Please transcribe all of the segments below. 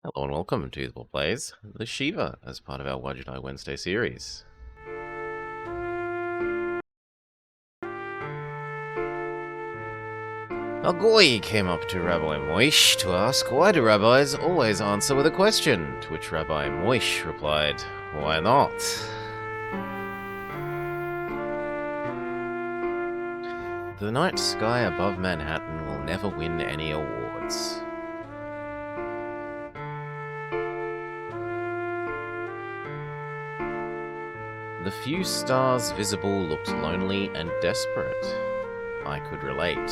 Hello and welcome to the Plays the Shivah as part of our Wadjet Wednesday series. A goy came up to Rabbi Moish to ask why do rabbis always answer with a question, to which Rabbi Moish replied, why not? The night sky above Manhattan will never win any awards. The few stars visible looked lonely and desperate. I could relate.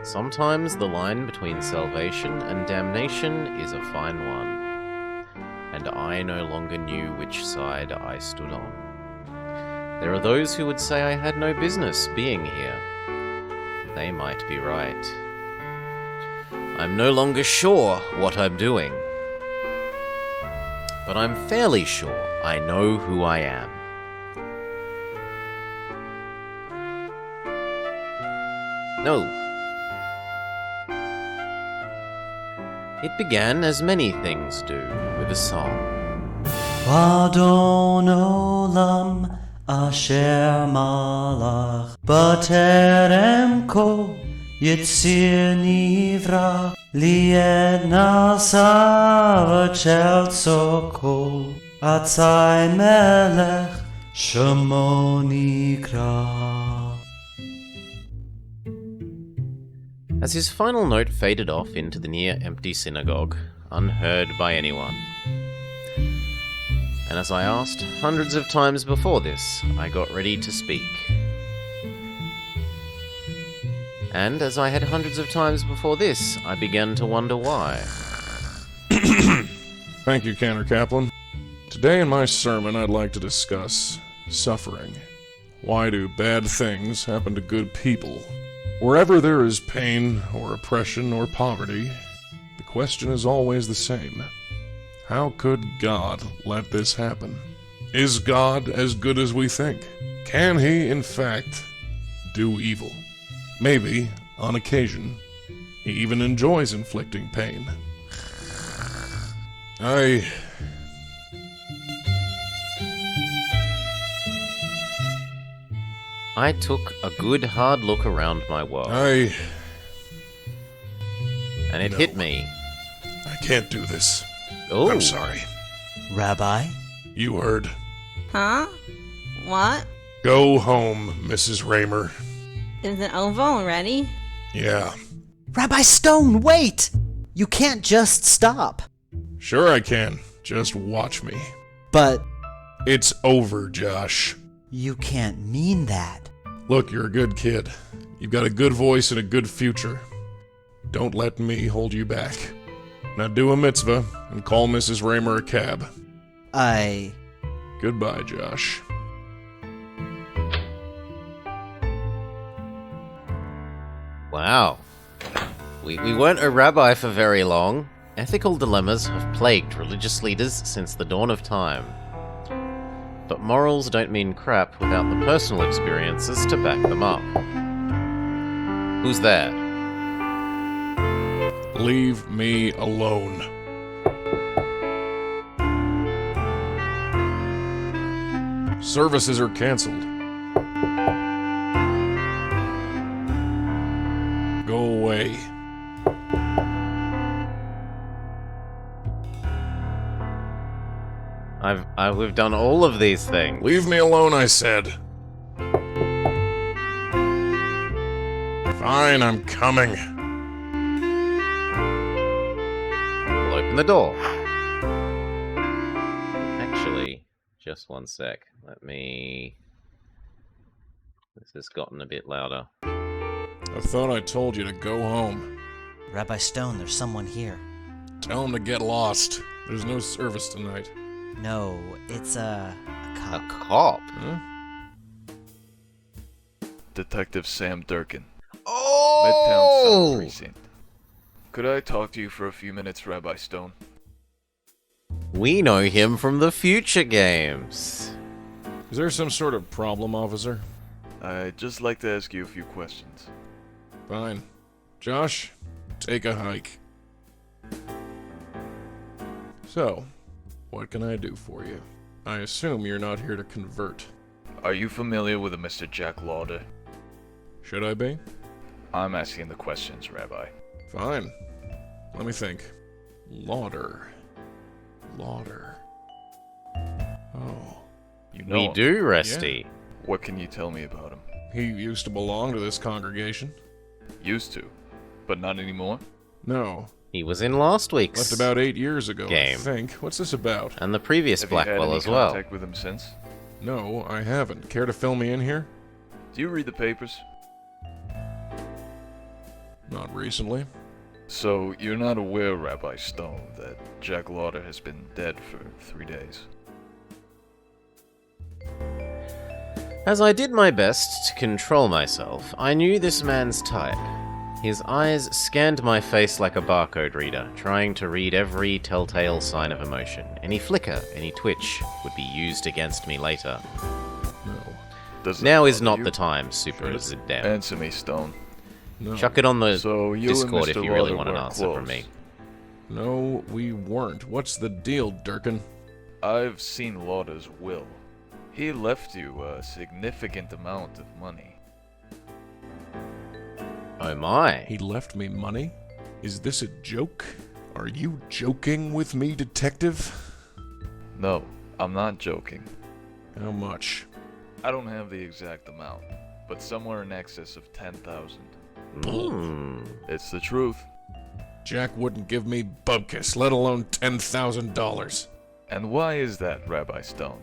Sometimes the line between salvation and damnation is a fine one, and I no longer knew which side I stood on. There are those who would say I had no business being here. They might be right. I'm no longer sure what I'm doing. But I'm fairly sure I know who I am. No. It began as many things do, with a song. Adon olam asher malach b'terem kol yitzir nivra lied nasav chelso kol atzai melech shemo nikra. As his final note faded off into the near-empty synagogue, unheard by anyone. And as I asked hundreds of times before this, I got ready to speak. And as I had hundreds of times before this, I began to wonder why. Thank you, Cantor Kaplan. Today in my sermon, I'd like to discuss suffering. Why do bad things happen to good people? Wherever there is pain, or oppression, or poverty, the question is always the same. How could God let this happen? Is God as good as we think? Can He, in fact, do evil? Maybe, on occasion, He even enjoys inflicting pain. I took a good hard look around my world. No. Hit me. I can't do this. Oh. I'm sorry. Rabbi? You heard. Huh? What? Go home, Mrs. Raymer. Is it over already? Yeah. Rabbi Stone, wait! You can't just stop. Sure I can. Just watch me. But It's over, Josh. you can't mean that. Look, you're a good kid. You've got a good voice and a good future. Don't let me hold you back. Now do a mitzvah and call Mrs. Raymer a cab. Goodbye, Josh. Wow. We weren't a rabbi for very long. Ethical dilemmas have plagued religious leaders since the dawn of time. But morals don't mean crap without the personal experiences to back them up. Who's there? Leave me alone. Services are canceled. Go away. We've done all of these things. Leave me alone, I said. Fine, I'm coming. We'll open the door. Actually, just one sec. This has gotten a bit louder. I thought I told you to go home. Rabbi Stone, there's someone here. Tell him to get lost. There's no service tonight. No, it's a A cop. cop? Huh? Detective Sam Durkin, Midtown Oh! South Precinct. Could I talk to you for a few minutes, Rabbi Stone? We know him from the future games. Is there some sort of problem, officer? I'd just like to ask you a few questions. Fine. Josh, take a hike. So, what can I do for you? I assume you're not here to convert. Are you familiar with a Mr. Jack Lauder? Should I be? I'm asking the questions, Rabbi. Fine. Let me think. Lauder. Oh. You know We him. do, Resty. What can you tell me about him? He used to belong to this congregation. Used to, but not anymore? No. He was in last week's Left about 8 years ago, game. I think. What's this about? and the previous Have you had Blackwell any as well. contact with him since? No, I haven't. Care to fill me in here? Do you read the papers? Not recently. So, you're not aware, Rabbi Stone, that Jack Lauder has been dead for 3 days? As I did my best to control myself, I knew this man's type. His eyes scanned my face like a barcode reader, trying to read every telltale sign of emotion. Any flicker, any twitch would be used against me later. No. Does it Now is bother not you? the time, Super Should it? Zidem. Answer me, Stone. No. Chuck it on the So, you Discord and if Mr. you really Lauder want an were answer from close. me. No, we weren't. What's the deal, Durkin? I've seen Lauder's will. He left you a significant amount of money. Oh my. He left me money? Is this a joke? Are you joking with me, detective? No, I'm not joking. How much? I don't have the exact amount, but somewhere in excess of 10,000. Hmm. It's the truth. Jack wouldn't give me bubkiss, let alone $10,000. And why is that, Rabbi Stone?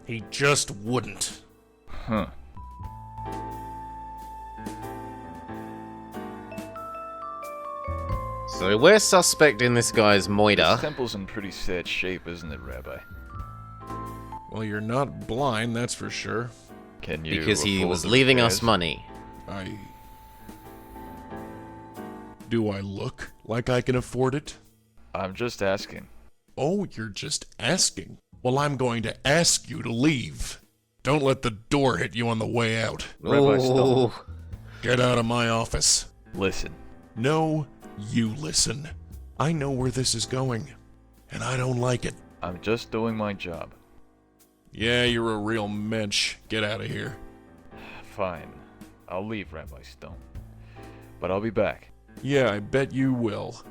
He just wouldn't. Huh. So we're suspect in this guy's This moida. temple's in pretty sad shape, isn't it, Rabbi? Well, you're not blind, that's for sure. Can you Because he afford was the leaving us repairs? money. Do I look like I can afford it? I'm just asking. Oh, you're just asking. Well, I'm going to ask you to leave. Don't let the door hit you on the way out. Rabbi Stone. Ooh. Get out of my office. Listen, No, you listen. I know where this is going, and I don't like it. I'm just doing my job. Yeah, you're a real mensch. Get out of here. Fine. I'll leave, Rabbi Stone. But I'll be back. Yeah, I bet you will.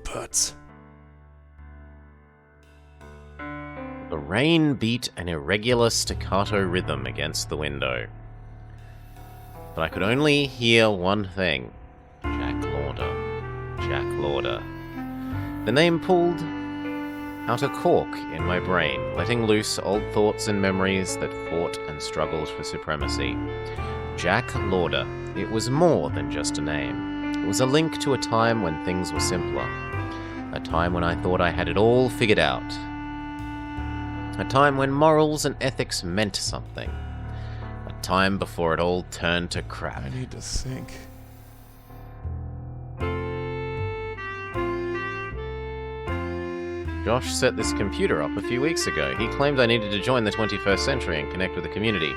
Putz. The rain beat an irregular staccato rhythm against the window. But I could only hear one thing. Jack Lauder. Jack Lauder. The name pulled out a cork in my brain, letting loose old thoughts and memories that fought and struggled for supremacy. Jack Lauder. It was more than just a name. It was a link to a time when things were simpler. A time when I thought I had it all figured out. A time when morals and ethics meant something. A time before it all turned to crap. I need to think. Josh set this computer up a few weeks ago. He claimed I needed to join the 21st century and connect with the community.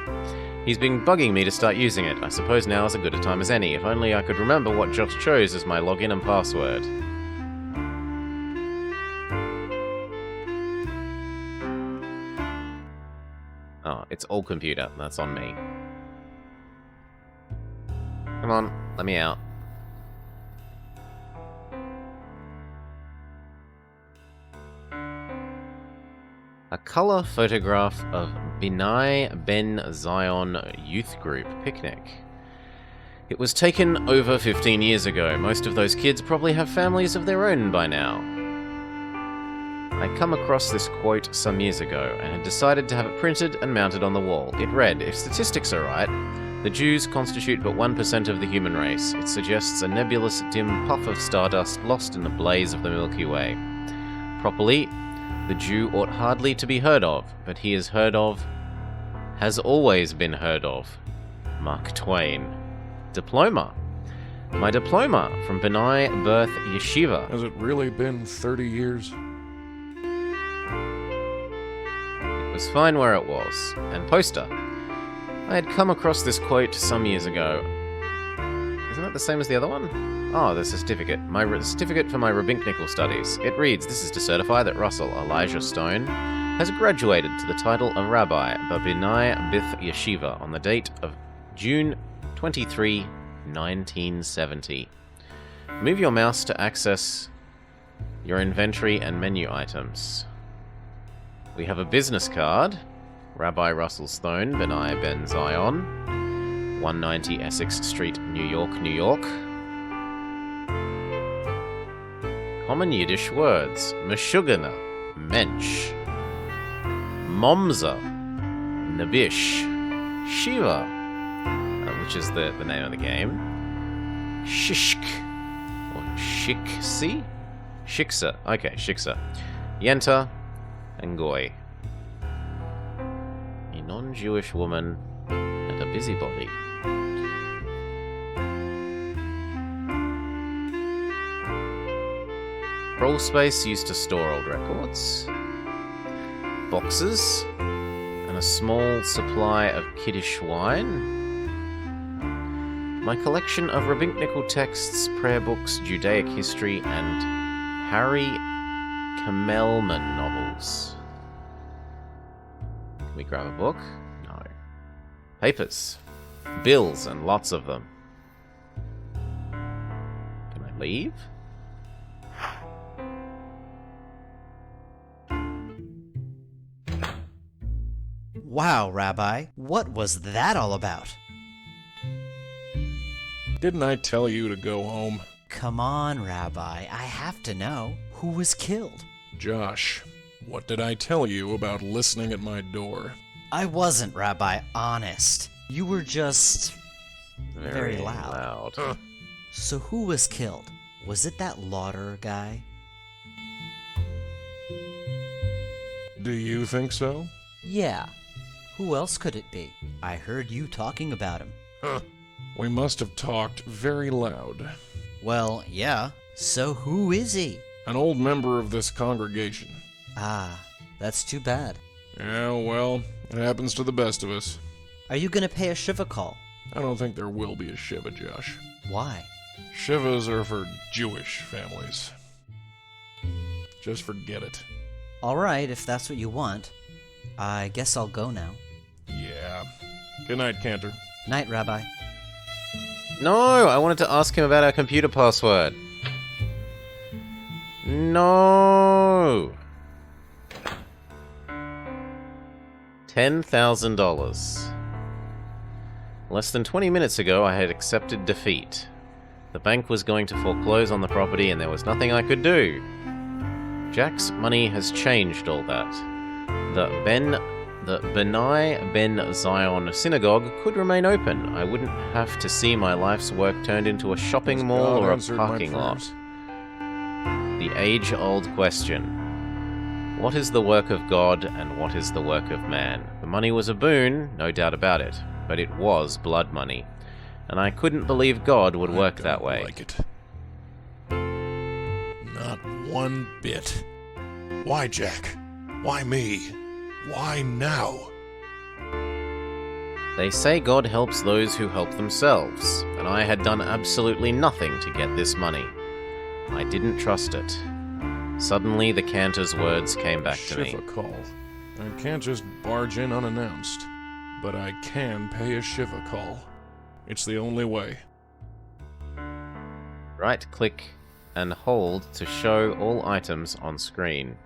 He's been bugging me to start using it. I suppose now is as good a time as any. If only I could remember what Josh chose as my login and password. Oh, it's all computer. That's on me. Come on, let me out. A colour photograph of Binai Ben Zion Youth Group picnic. It was taken over 15 years ago. Most of those kids probably have families of their own by now. I come across this quote some years ago and had decided to have it printed and mounted on the wall. It read, "If statistics are right, the Jews constitute but 1% of the human race. It suggests a nebulous, dim puff of stardust lost in the blaze of the Milky Way. Properly, the Jew ought hardly to be heard of, but he is heard of, has always been heard of. Mark Twain." Diploma. My diploma from Benai Birth Yeshiva. Has it really been 30 years? It was fine where it was. And poster. I had come across this quote some years ago. Isn't that the same as the other one? Oh, the certificate. My certificate for my rabbinical studies. It reads, "This is to certify that Russell Elijah Stone has graduated to the title of Rabbi Babinai Bith Yeshiva on the date of June 23, 1970. Move your mouse to access your inventory and menu items. We have a business card. Rabbi Russell Stone, Benai Ben Zion, 190 Essex Street, New York, New York. Common Yiddish words. Meshugana, Mensch. Momza, Nabish. Shivah, which is the name of the game. Shishk, or Shiksi? Shiksa, okay, Shiksa. Yenta, and Goy. A non-Jewish woman and a busybody. Crawl space used to store old records. Boxes. And a small supply of Kiddush wine. My collection of rabbinical texts, prayer books, Judaic history, and Harry Kamelman novels. Can we grab a book? No. Papers. Bills, and lots of them. Can I leave? Wow, Rabbi, what was that all about? Didn't I tell you to go home? Come on, Rabbi, I have to know. Who was killed? Josh, what did I tell you about listening at my door? I wasn't, Rabbi, honest. You were just very loud. So who was killed? Was it that Lauder guy? Do you think so? Yeah. Who else could it be? I heard you talking about him. We must have talked very loud. Well, yeah. So who is he? An old member of this congregation. Ah, that's too bad. Yeah, well, it happens to the best of us. Are you gonna pay a Shiva call? I don't think there will be a Shiva, Josh. Why? Shivas are for Jewish families. Just forget it. Alright, if that's what you want. I guess I'll go now. Yeah. Good night, Cantor. Night, Rabbi. No, I wanted to ask him about our computer password. No. $10,000. Less than 20 minutes ago, I had accepted defeat. The bank was going to foreclose on the property and there was nothing I could do. Jack's money has changed all that. The Benai Ben Zion synagogue could remain open. I wouldn't have to see my life's work turned into a shopping mall or a parking lot. The age-old question. What is the work of God and what is the work of man? The money was a boon, no doubt about it, but it was blood money. And I couldn't believe God would work that way. Like it. Not one bit. Why, Jack? Why me? Why now? They say God helps those who help themselves, and I had done absolutely nothing to get this money. I didn't trust it. Suddenly, the cantor's words came back to me. Shiva call. I can't just barge in unannounced, but I can pay a Shiva call. It's the only way. Right-click and hold to show all items on screen.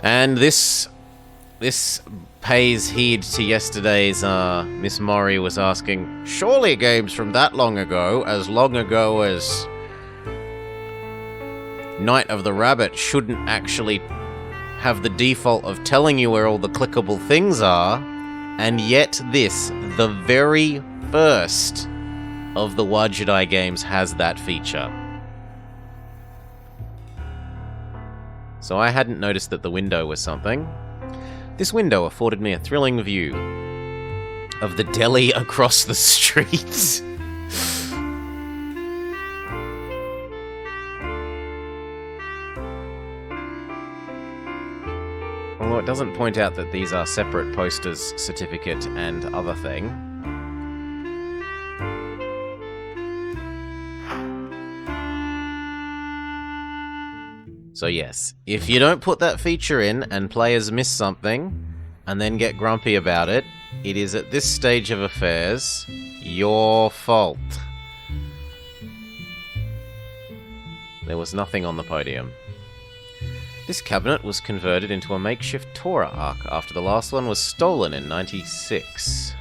And this pays heed to yesterday's Miss Mori was asking, surely games from that long ago as Night of the Rabbit shouldn't actually have the default of telling you where all the clickable things are, and yet this, the very first of the Wadjet games, has that feature. So I hadn't noticed that the window was something. This window afforded me a thrilling view of the deli across the street. Although it doesn't point out that these are separate posters, certificate, and other thing. So yes, if you don't put that feature in and players miss something, and then get grumpy about it, it is at this stage of affairs your fault. There was nothing on the podium. This cabinet was converted into a makeshift Torah ark after the last one was stolen in 96.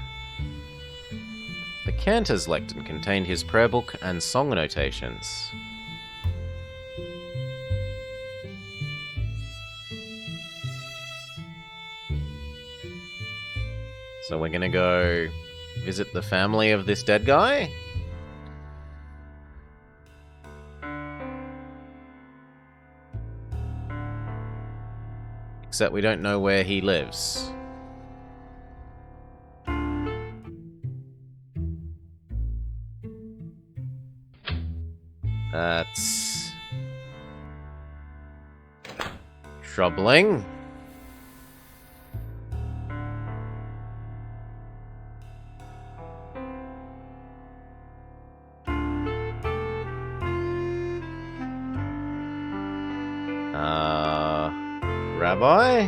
The Cantor's lectern contained his prayer book and song notations. So we're gonna go visit the family of this dead guy? Except we don't know where he lives. That's troubling. Rabbi?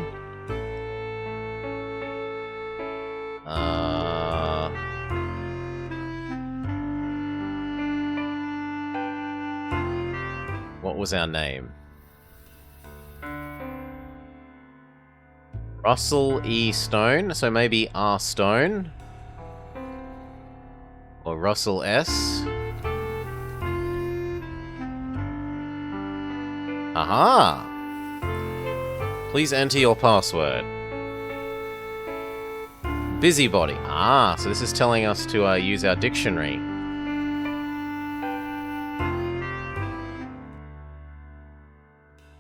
What was our name? Russell E. Stone, so maybe R. Stone? Or Russell S. Aha! Please enter your password. Busybody. Ah, so this is telling us to use our dictionary.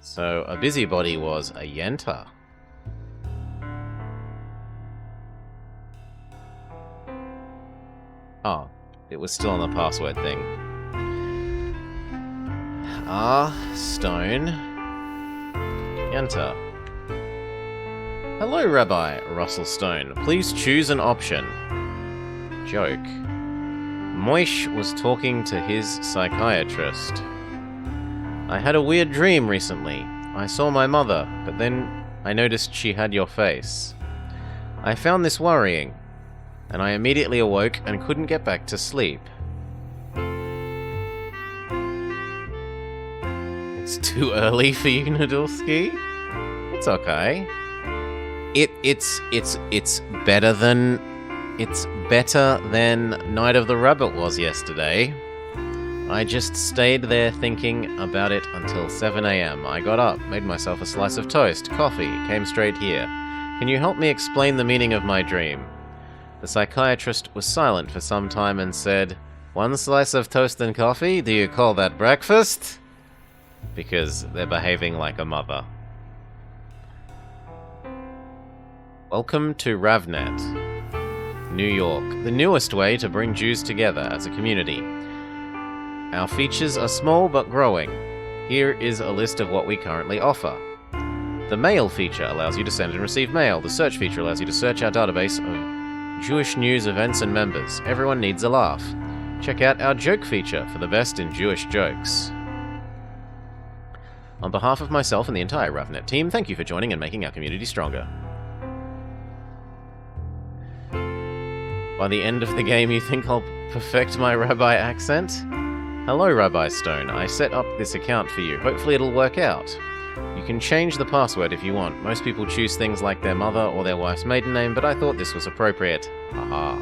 So a busybody was a yenta. Oh, it was still on the password thing. R. Stone. Yenta. Hello, Rabbi Russell Stone. Please choose an option. Joke. Moish was talking to his psychiatrist. I had a weird dream recently. I saw my mother, but then I noticed she had your face. I found this worrying, and I immediately awoke and couldn't get back to sleep. It's too early for you, Nadulski. It's okay. It's better than Night of the Rabbit was yesterday. I just stayed there thinking about it until 7 a.m. I got up, made myself a slice of toast, coffee, came straight here. Can you help me explain the meaning of my dream? The psychiatrist was silent for some time and said, "One slice of toast and coffee? Do you call that breakfast?" Because they're behaving like a mother. Welcome to Ravnet, New York, the newest way to bring Jews together as a community. Our features are small but growing. Here is a list of what we currently offer. The Mail feature allows you to send and receive mail. The Search feature allows you to search our database of Jewish news, events, and members. Everyone needs a laugh. Check out our Joke feature for the best in Jewish jokes. On behalf of myself and the entire Ravnet team, thank you for joining and making our community stronger. By the end of the game, you think I'll perfect my Rabbi accent? Hello, Rabbi Stone. I set up this account for you. Hopefully it'll work out. You can change the password if you want. Most people choose things like their mother or their wife's maiden name, but I thought this was appropriate. Haha.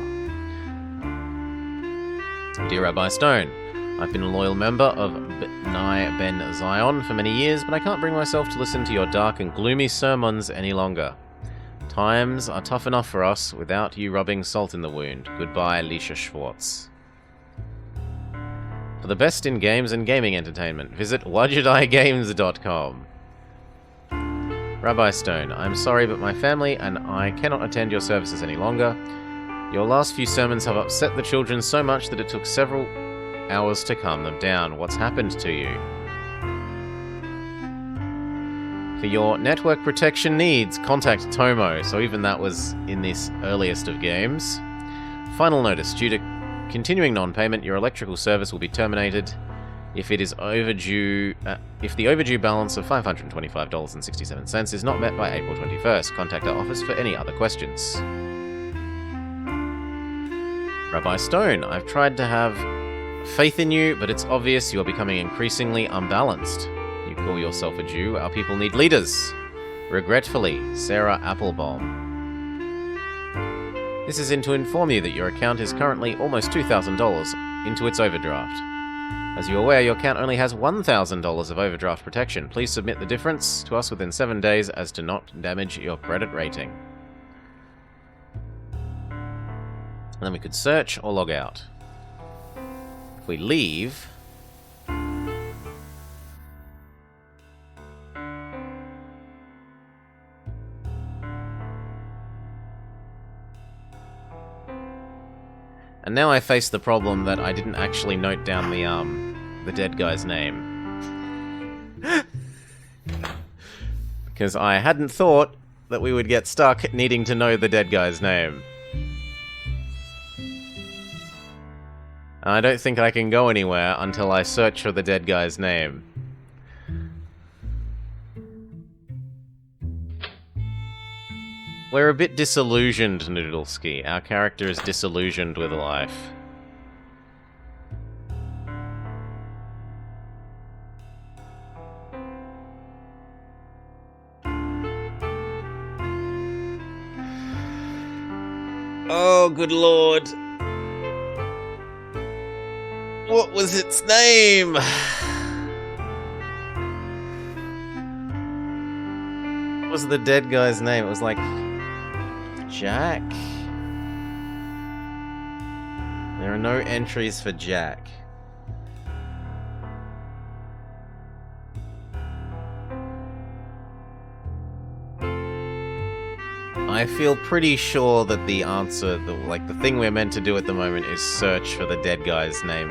Dear Rabbi Stone, I've been a loyal member of B'nai Ben Zion for many years, but I can't bring myself to listen to your dark and gloomy sermons any longer. Times are tough enough for us without you rubbing salt in the wound. Goodbye, Lisha Schwartz. For the best in games and gaming entertainment, visit wadjetigames.com. Rabbi Stone, I'm sorry, but my family and I cannot attend your services any longer. Your last few sermons have upset the children so much that it took several hours to calm them down. What's happened to you? For your network protection needs, contact Tomo. So even that was in this earliest of games. Final notice. Due to continuing non-payment, your electrical service will be terminated if it is overdue. If the overdue balance of $525.67 is not met by April 21st. Contact our office for any other questions. Rabbi Stone, I've tried to have faith in you, but it's obvious you are becoming increasingly unbalanced. You call yourself a Jew. Our people need leaders. Regretfully, Sarah Applebaum. This is in to inform you that your account is currently almost $2,000 into its overdraft. As you're aware, your account only has $1,000 of overdraft protection. Please submit the difference to us within 7 days as to not damage your credit rating. And then we could search or log out. If we leave... And now I face the problem that I didn't actually note down the dead guy's name. Because I hadn't thought that we would get stuck needing to know the dead guy's name. And I don't think I can go anywhere until I search for the dead guy's name. We're a bit disillusioned, Noodleski. Our character is disillusioned with life. Oh, good lord. What was its name? What was the dead guy's name? It was like... Jack? There are no entries for Jack. I feel pretty sure that the answer, the thing we're meant to do at the moment is search for the dead guy's name,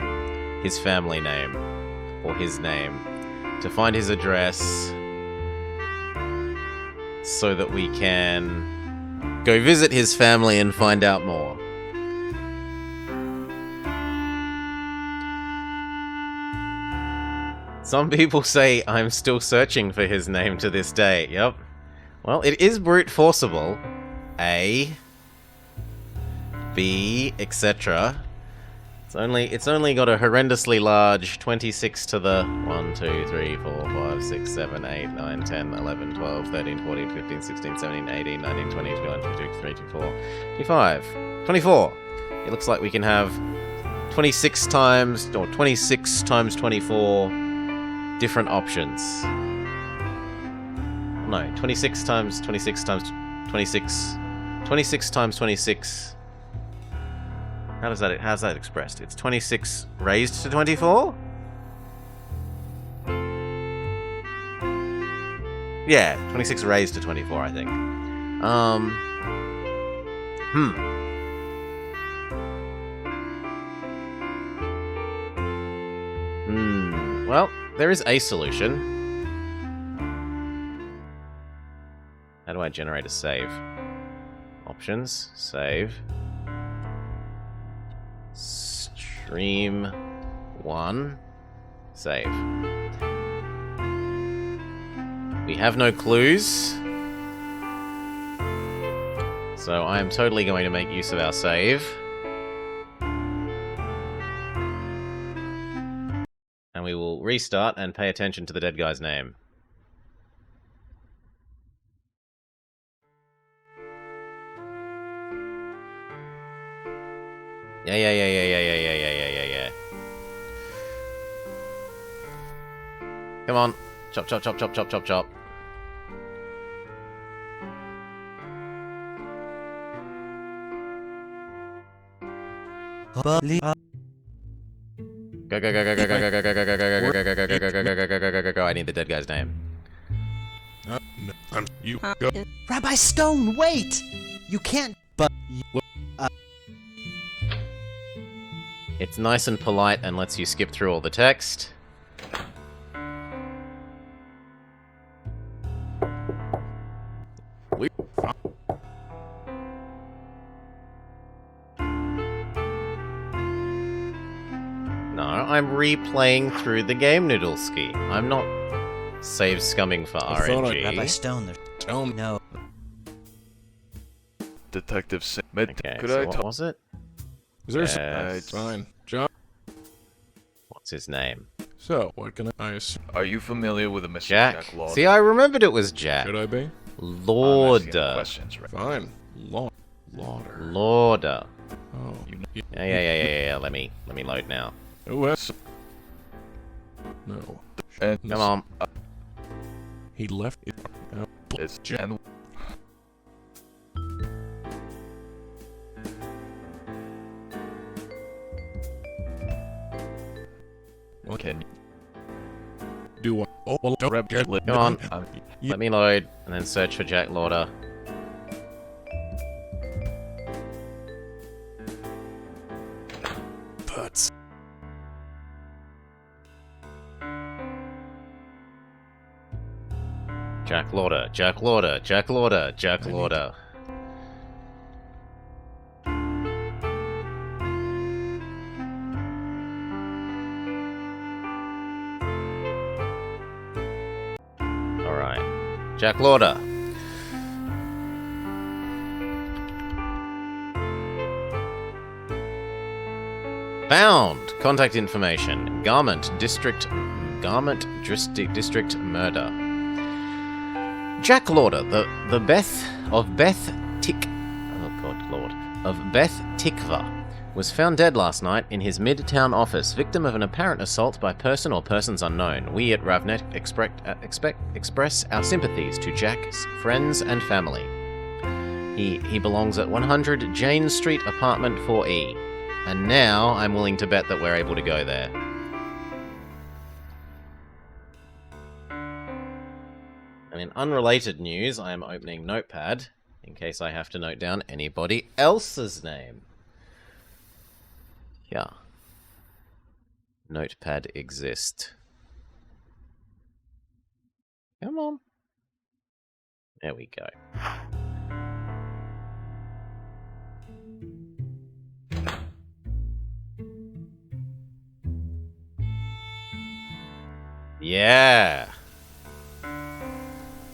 his family name, or his name, to find his address, so that we can go visit his family and find out more. Some people say I'm still searching for his name to this day. Yep. Well, it is brute forcible. A, B, etc. It's only got a horrendously large 26 to the 1, 2, 3, 4, 5, 6, 7, 8, 9, 10, 11, 12, 13, 14, 15, 16, 17, 18, 19, 20, 21, 22, 23, 24, 25, 24. It looks like we can have 26 times 24 different options. No, 26 times 26 times 26. 26 times 26. How's that expressed? It's 26 raised to 24? Yeah, 26 raised to 24, I think. Well, there is a solution. How do I generate a save? Options, save. Stream 1, save. We have no clues, so I am totally going to make use of our save. And we will restart and pay attention to the dead guy's name. Yeah. Come on. Chop, chop, chop, chop, chop, chop, chop. Go, go, go, go, go, go, go, go, go, go, go, go, go, go, go, go. I need the dead guy's name. You go. Rabbi Stone, wait! You can't, but... It's nice and polite and lets you skip through all the text. I'm replaying through the game, Noodleski. I'm not save scumming for I thought RNG. Rabbi Stone, there's Tell me. no. Detective Okay, could so I what talk? was it? Is there Yes. Fine. John. What's his name? So, what can I assume? Are you familiar with a Mr. Jack. Lauder? See, I remembered it was Jack. Should I be? I'm Lord. asking questions, right? Fine. Lauder. Lorda. Oh. Yeah. Let me load now. Who else? No. And Come on. He left it. It's and can Do what? Oh, well, don't get Come Come on. Yeah. Let me load, and then search for Jack Lauder. Putz. Jack Lauder. Jack Lauder. Jack Lauder. Jack I need Lauder. Alright. Jack Lauder. Found! Contact information. Garment District Murder. Jack Lauder, the Beth of Beth Tik... Oh God, Lord. Of Beth Tikva was found dead last night in his Midtown office, victim of an apparent assault by person or persons unknown. We at Ravnet express our sympathies to Jack's friends and family. He belongs at 100 Jane Street, apartment 4E. And now I'm willing to bet that we're able to go there. And in unrelated news, I am opening Notepad in case I have to note down anybody else's name. Yeah. Notepad exist. Come on. There we go. Yeah.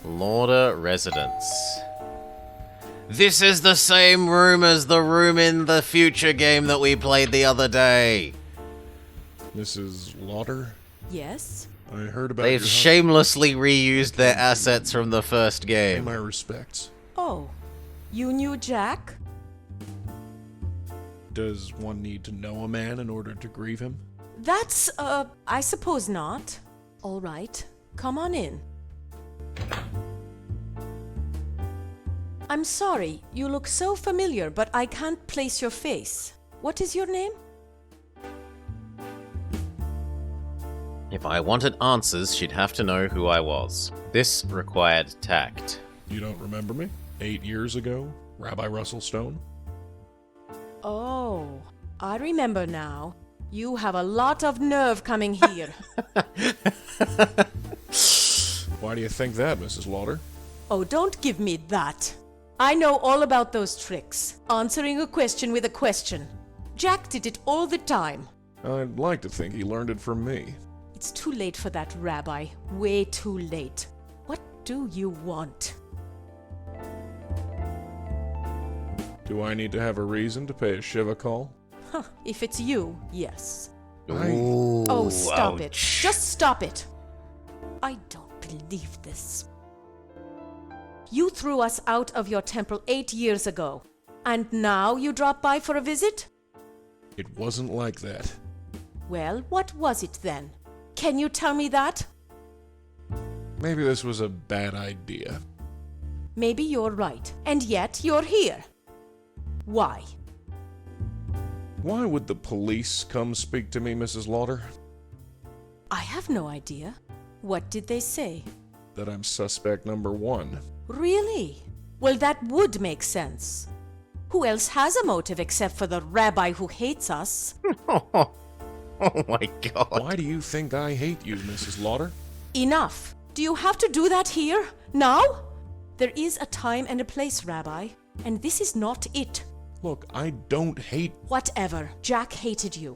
Lauder Residence. This is the same room as the room in the future game that we played the other day. Mrs. Lauder? Yes? I heard about They've your shamelessly reused their assets from the first Pay game. my respects. Oh, you knew Jack? Does one need to know a man in order to grieve him? That's, I suppose not. All right, come on in. I'm sorry, you look so familiar, but I can't place your face. What is your name? If I wanted answers, she'd have to know who I was. This required tact. You don't remember me? 8 years ago? Rabbi Russell Stone? Oh, I remember now. You have a lot of nerve coming here. Why do you think that, Mrs. Lauder? Oh, don't give me that. I know all about those tricks. Answering a question with a question. Jack did it all the time. I'd like to think he learned it from me. It's too late for that, Rabbi. Way too late. What do you want? Do I need to have a reason to pay a Shivah call? Huh, if it's you, yes. Ooh, Oh, stop it. ouch. Just stop it. I don't believe this. You threw us out of your temple 8 years ago. And now you drop by for a visit? It wasn't like that. Well, what was it then? Can you tell me that? Maybe this was a bad idea. Maybe you're right. And yet you're here. Why? Why would the police come speak to me, Mrs. Lauder? I have no idea. What did they say? That I'm suspect number 1. Really? Well, that would make sense. Who else has a motive except for the rabbi who hates us? Oh my god. Why do you think I hate you, Mrs. Lauder? Enough. Do you have to do that here? Now? There is a time and a place, Rabbi, and this is not it. Look, I don't hate... Whatever. Jack hated you.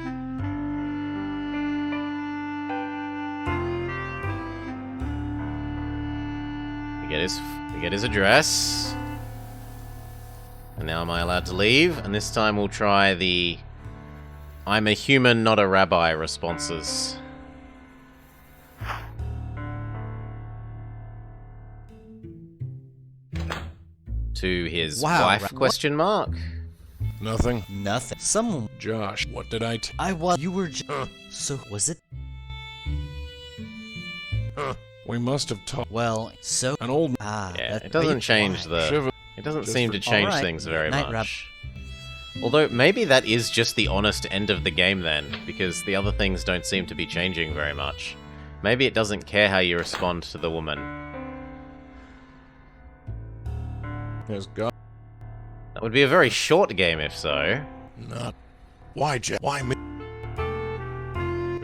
we get his address. And now am I allowed to leave? And this time we'll try the I'm a human, not a rabbi responses. To his Wow, wife, question mark? Nothing. Nothing. Someone. Josh, what did I I was. You were. So was it? We must have talked. Well, so. An old. Ah. Yeah, that's it doesn't right. change the... Shiva. It doesn't Just seem for- to change Alright. things very Night, much. Although, maybe that is just the honest end of the game then, because the other things don't seem to be changing very much. Maybe it doesn't care how you respond to the woman. Has got. That would be a very short game if so. Not. Why, Jack? Why me?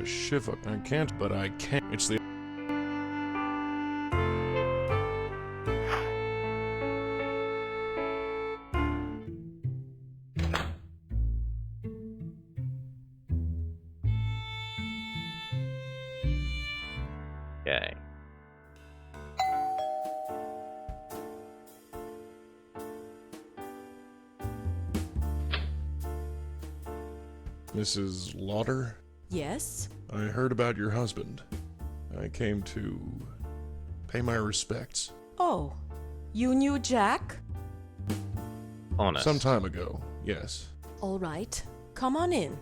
Shiva. I can't, but I can't. It's the. Okay. Mrs. Lauder? Yes? I heard about your husband. I came to pay my respects. Oh, you knew Jack? Honest. Some time ago, yes. All right, come on in.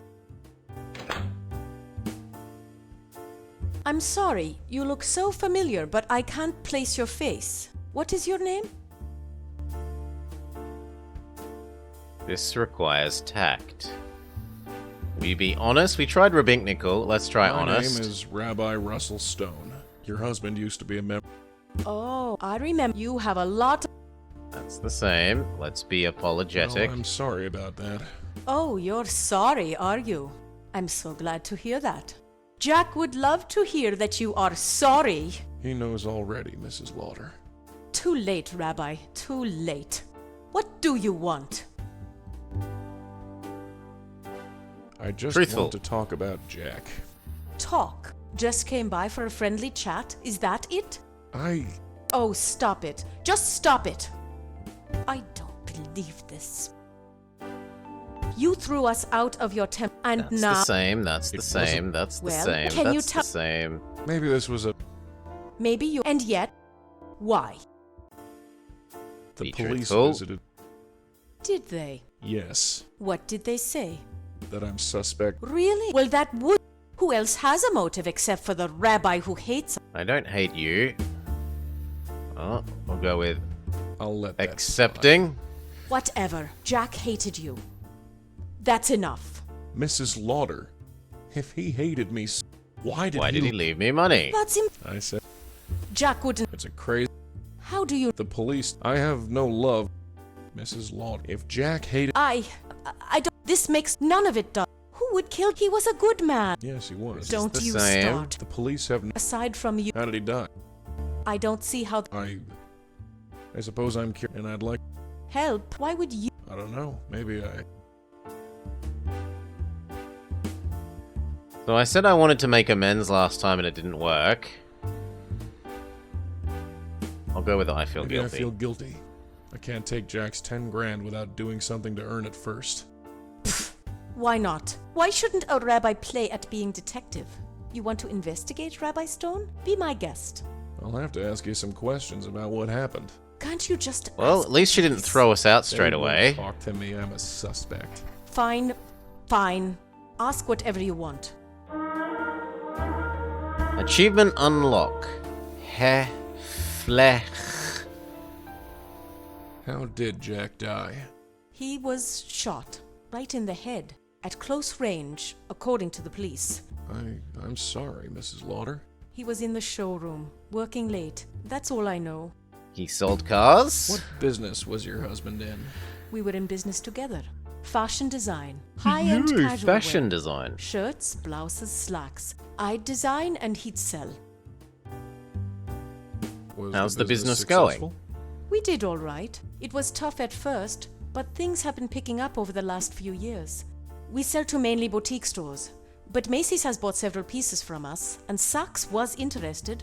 I'm sorry, you look so familiar, but I can't place your face. What is your name? This requires tact. Will you be honest? We tried Rabinknickel. Let's try My honest. name is Rabbi Russell Stone. Your husband used to be a member. Oh, I remember you have a lot. That's the same. Let's be apologetic. I'm sorry about that. Oh, you're sorry, are you? I'm so glad to hear that. Jack would love to hear that you are sorry. He knows already, Mrs. Lauder. Too late, Rabbi, too late. What do you want? I just Truthful. want to talk about Jack. Talk. Just came by for a friendly chat. Is that it? Oh, stop it. Just stop it. I don't believe this. You threw us out of your temple, and That's now... the same. That's the It wasn't- same. That's the Well, same. can you That's tell- the same. Maybe this was a. Maybe you... And yet, why? The Be police truthful. visited. Did they? Yes, What did they say? that I'm suspect. Really? Well, that would... Who else has a motive except for the rabbi who hates... I don't hate you. Oh, we'll go with I'll let that accepting. Whatever. Jack hated you. That's enough. slide. Mrs. Lauder, if he hated me, why did Why did he leave me money? That's him. I said Jack wouldn't... it's a crazy. How do you... The police. I have no love, Mrs. Lauder. If Jack hated. I don't... This makes none of it done. Who would kill... He was a good man. Yes, he was. Don't the you same. start. The police have. Aside from you, How did he die? I don't see how... I suppose I'm curious, and I'd like. Help. Why would you... I don't know. Maybe I. So I said I wanted to make amends last time and it didn't work. I'll go with I feel Maybe guilty. I feel guilty. I can't take Jack's 10 grand without doing something to earn it first. Why not? Why shouldn't a rabbi play at being detective? You want to investigate, Rabbi Stone? Be my guest. I'll have to ask you some questions about what happened. Can't you just... Well, ask at least she didn't please? throw us out straight They won't away. Talk to me. I'm a suspect. Fine. Fine. Ask whatever you want. Achievement unlock. He flech. How did Jack die? He was shot right in the head at close range, according to the police. I'm sorry, Mrs. Lauder. He was in the showroom, working late. That's all I know. He sold cars? What business was your husband in? We were in business together. Fashion design, high-end Ooh, casual fashion wear. design. Shirts, blouses, slacks. I'd design and he'd sell. Was How's the business going? successful? We did all right. It was tough at first, but things have been picking up over the last few years. We sell to mainly boutique stores, but Macy's has bought several pieces from us, and Saks was interested.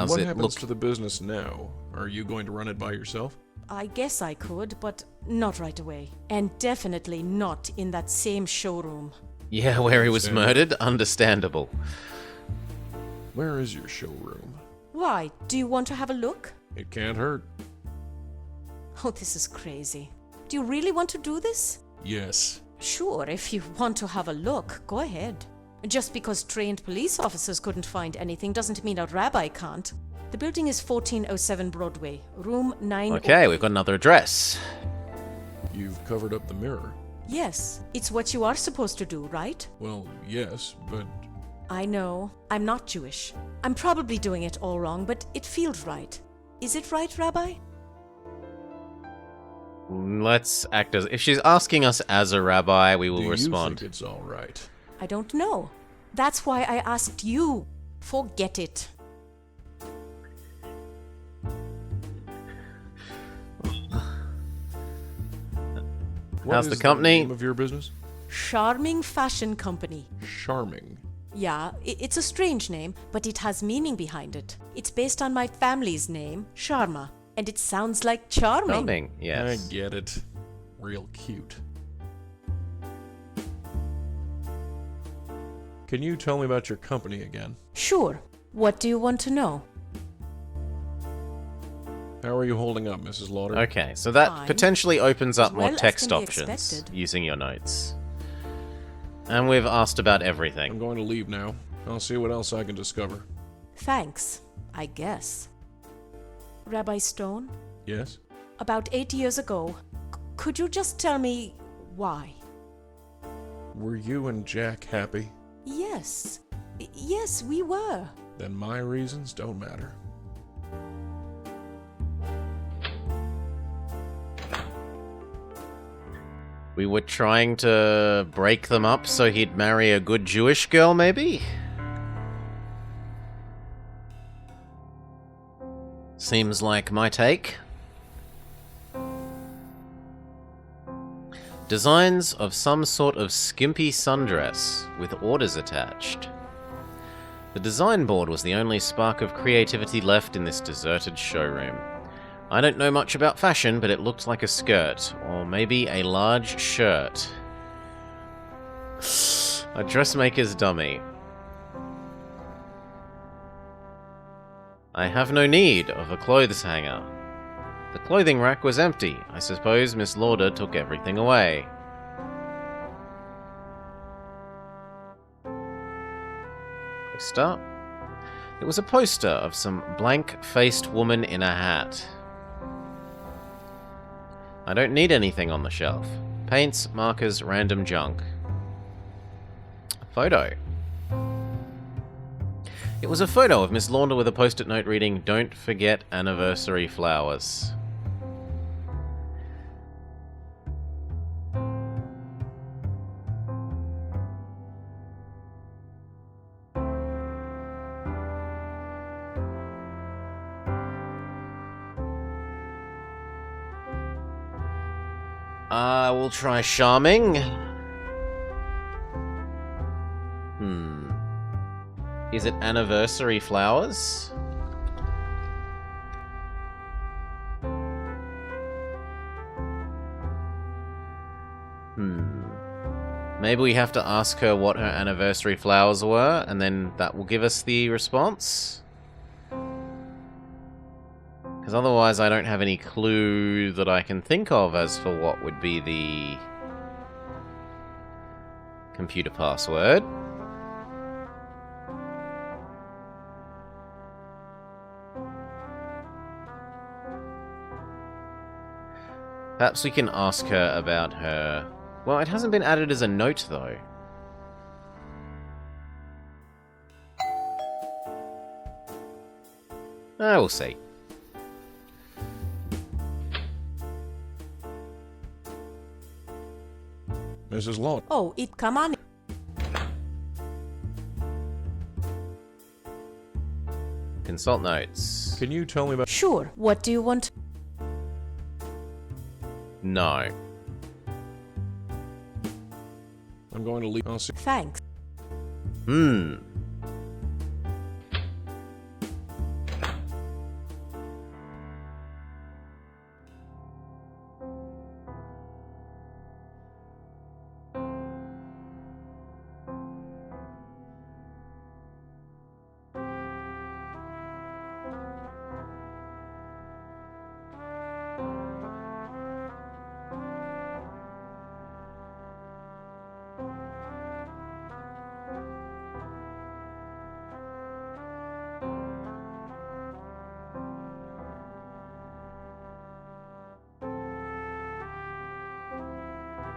How's what it happens look? to the business now? Are you going to run it by yourself? I guess I could, but not right away. And definitely not in that same showroom. Yeah, where he was murdered? Understandable. Where is your showroom? Why? Do you want to have a look? It can't hurt. Oh, this is crazy. Do you really want to do this? Yes. Sure, if you want to have a look, go ahead. Just because trained police officers couldn't find anything doesn't mean a rabbi can't. The building is 1407 Broadway, room 9. Okay, we've got another address. You've covered up the mirror. Yes, it's what you are supposed to do, right? Well, yes, but I know. I'm not Jewish. I'm probably doing it all wrong, but it feels right. Is it right, Rabbi? Let's act as... If she's asking us as a rabbi, we will do respond. you think it's all right? I don't know. That's why I asked you. Forget it. How's the What is company? name of your business? Charming Fashion Company. Charming. Yeah, it's a strange name, but it has meaning behind it. It's based on my family's name, Sharma, and it sounds like charming. Charming, yes. I get it. Real cute. Can you tell me about your company again? Sure. What do you want to know? How are you holding up, Mrs. Lauder? Okay, so that Fine. potentially opens up As more well as text can be options expected. using your notes. And we've asked about I'm everything. going to leave now. I'll see what else I can discover. Thanks, I guess. Rabbi Stone, Yes? about 8 years ago, could you just tell me why? Were you and Jack happy? Yes. Yes, we were. Then my reasons don't matter. We were trying to break them up so he'd marry a good Jewish girl, maybe? Seems like my take. Designs of some sort of skimpy sundress with orders attached. The design board was the only spark of creativity left in this deserted showroom. I don't know much about fashion, but it looked like a skirt, or maybe a large shirt. A dressmaker's dummy. I have no need of a clothes hanger. The clothing rack was empty. I suppose Miss Lauder took everything away. Next up. It was a poster of some blank-faced woman in a hat. I don't need anything on the shelf. Paints, markers, random junk. A photo. It was a photo of Miss Lauder with a post-it note reading, "Don't forget anniversary flowers." I will try charming. Is it anniversary flowers? Maybe we have to ask her what her anniversary flowers were, and then that will give us the response? Because otherwise I don't have any clue that I can think of as for what would be the computer password. Perhaps we can ask her about her... Well, it hasn't been added as a note, though. We'll see. Mrs. Lauder. Oh, come on. Consult notes. Can you tell me about... Sure. What do you want? No. I'm going to leave. I'll see. Thanks.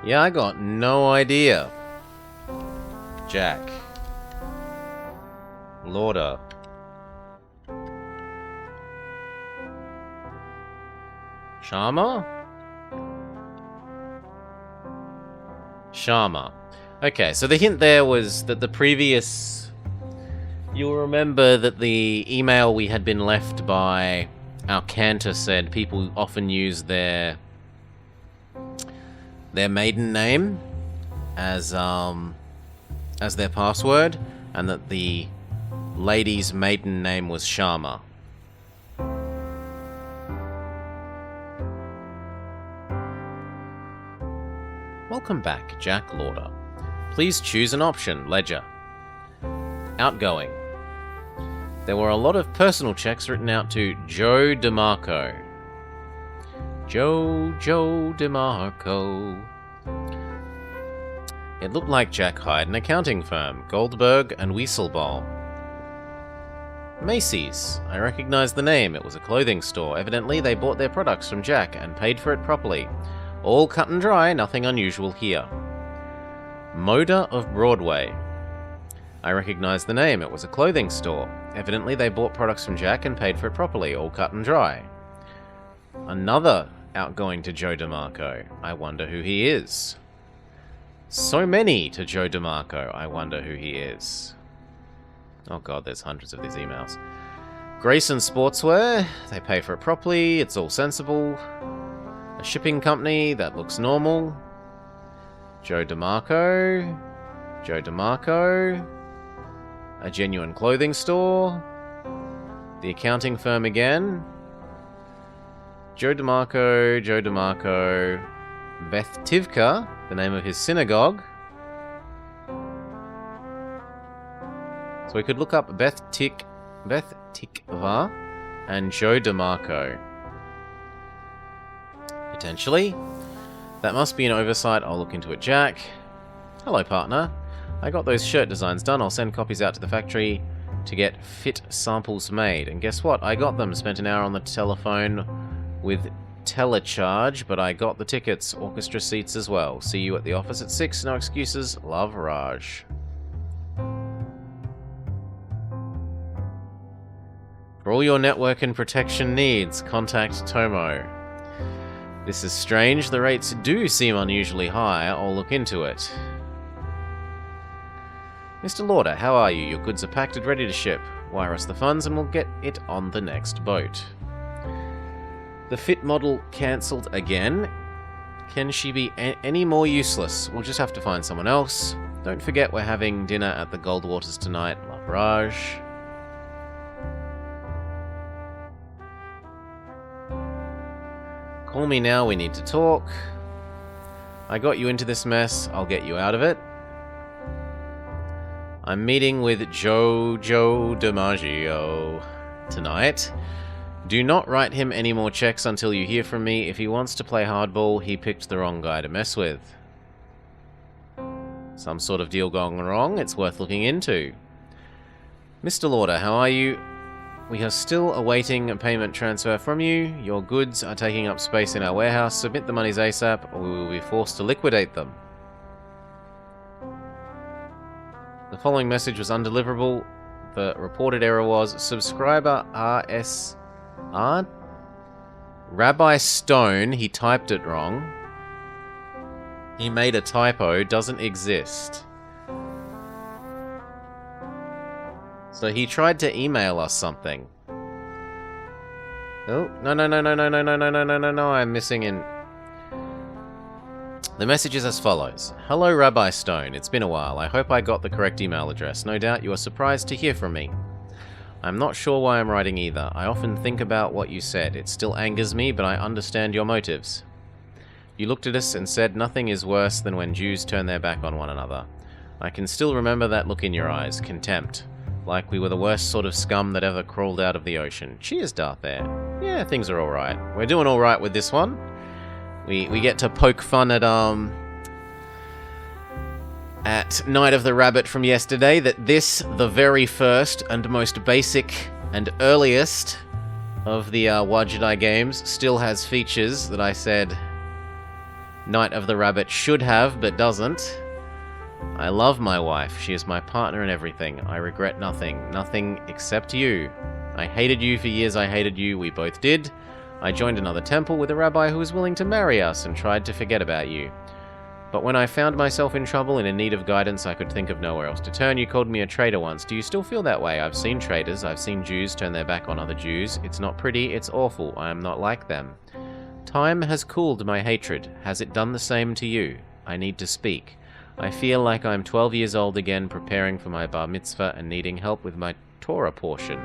Yeah, I got no idea. Jack. Lauder. Sharma? Sharma. Okay, so the hint there was that the previous... You'll remember that the email we had been left by our cantor said people often use their maiden name as their password, and that the lady's maiden name was Sharma. Welcome back, Jack Lauder. Please choose an option, Ledger. Outgoing. There were a lot of personal checks written out to Joe DeMarco. Joe DeMarco. It looked like Jack hired an accounting firm, Goldberg and Wieselbaum. Macy's. I recognized the name. It was a clothing store. Evidently, they bought their products from Jack and paid for it properly. All cut and dry, nothing unusual here. Moda of Broadway. I recognized the name. It was a clothing store. Evidently, they bought products from Jack and paid for it properly. All cut and dry. Another outgoing to Joe DeMarco. I wonder who he is. So many to Joe DeMarco. I wonder who he is. Oh god, there's hundreds of these emails. Grayson Sportswear. They pay for it properly. It's all sensible. A shipping company. That looks normal. Joe DeMarco. Joe DeMarco. A genuine clothing store. The accounting firm again. Joe DeMarco. Joe DeMarco. Beth Tivka, the name of his synagogue. So we could look up Beth Tikva and Joe DeMarco. Potentially. That must be an oversight. I'll look into it, Jack. Hello, partner. I got those shirt designs done. I'll send copies out to the factory to get fit samples made. And guess what? I got them. Spent an hour on the telephone with Telecharge, but I got the tickets, orchestra seats as well. See you at the office at 6. No excuses. Love, Raj. For all your network and protection needs, contact Tomo. This is strange. The rates do seem unusually high. I'll look into it. Mr. Lauder, how are you? Your goods are packed and ready to ship. Wire us the funds and we'll get it on the next boat. The fit model cancelled again. Can she be any more useless? We'll just have to find someone else. Don't forget we're having dinner at the Goldwaters tonight. Love, Raj. Call me now, we need to talk. I got you into this mess, I'll get you out of it. I'm meeting with Joe DiMaggio tonight. Do not write him any more checks until you hear from me. If he wants to play hardball, he picked the wrong guy to mess with. Some sort of deal gone wrong, it's worth looking into. Mr. Lauder, how are you? We are still awaiting a payment transfer from you. Your goods are taking up space in our warehouse. Submit the monies ASAP, or we will be forced to liquidate them. The following message was undeliverable. The reported error was subscriber Rabbi Stone. He typed it wrong. He made a typo. Doesn't exist. So he tried to email us something. Oh, no, I'm missing in... The message is as follows. Hello, Rabbi Stone. It's been a while. I hope I got the correct email address. No doubt you are surprised to hear from me. I'm not sure why I'm writing either. I often think about what you said. It still angers me, but I understand your motives. You looked at us and said nothing is worse than when Jews turn their back on one another. I can still remember that look in your eyes. Contempt. Like we were the worst sort of scum that ever crawled out of the ocean. Cheers, Darth Air. Yeah, things are alright. We're doing alright with this one. We get to poke fun at Night of the Rabbit from yesterday, that this, the very first and most basic and earliest of the Wadjet games, still has features that I said Night of the Rabbit should have, but doesn't. I love my wife. She is my partner in everything. I regret nothing. Nothing except you. I hated you for years. I hated you. We both did. I joined another temple with a rabbi who was willing to marry us and tried to forget about you. But when I found myself in trouble and in need of guidance, I could think of nowhere else to turn. You called me a traitor once. Do you still feel that way? I've seen traitors. I've seen Jews turn their back on other Jews. It's not pretty. It's awful. I am not like them. Time has cooled my hatred. Has it done the same to you? I need to speak. I feel like I'm 12 years old again, preparing for my bar mitzvah and needing help with my Torah portion.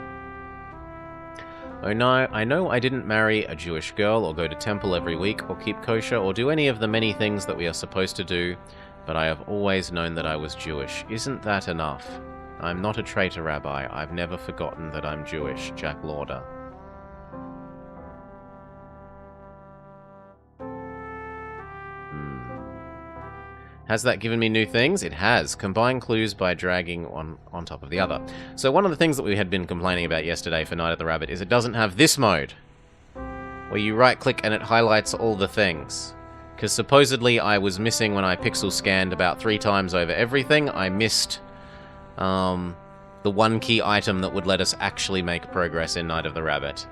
Oh no, I know I didn't marry a Jewish girl or go to temple every week or keep kosher or do any of the many things that we are supposed to do, but I have always known that I was Jewish. Isn't that enough? I'm not a traitor, Rabbi. I've never forgotten that I'm Jewish. Jack Lauder. Has that given me new things? It has. Combine clues by dragging one on top of the other. So one of the things that we had been complaining about yesterday for Night of the Rabbit is it doesn't have this mode, where you right-click and it highlights all the things. Because supposedly I was missing when I pixel scanned about 3 times over everything. I missed the one key item that would let us actually make progress in Night of the Rabbit.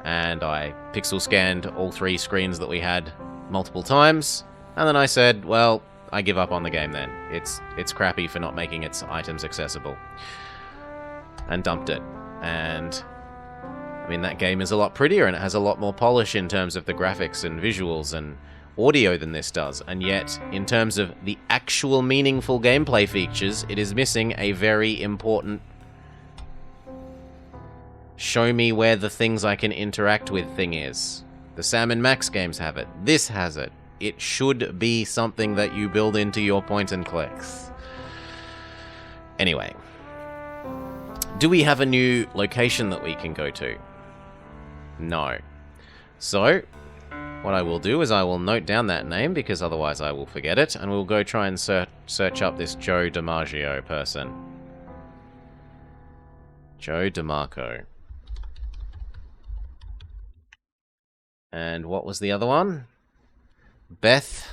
And I pixel scanned all 3 screens that we had multiple times. And then I said, well, I give up on the game then. It's crappy for not making its items accessible. And dumped it. And I mean, that game is a lot prettier and it has a lot more polish in terms of the graphics and visuals and audio than this does. And yet, in terms of the actual meaningful gameplay features, it is missing a very important show me where the things I can interact with thing is. The Sam and Max games have it. This has it. It should be something that you build into your point and clicks. Anyway. Do we have a new location that we can go to? No. So, what I will do is I will note down that name, because otherwise I will forget it, and we'll go try and search up this Joe DiMaggio person. Joe DeMarco. And what was the other one? Beth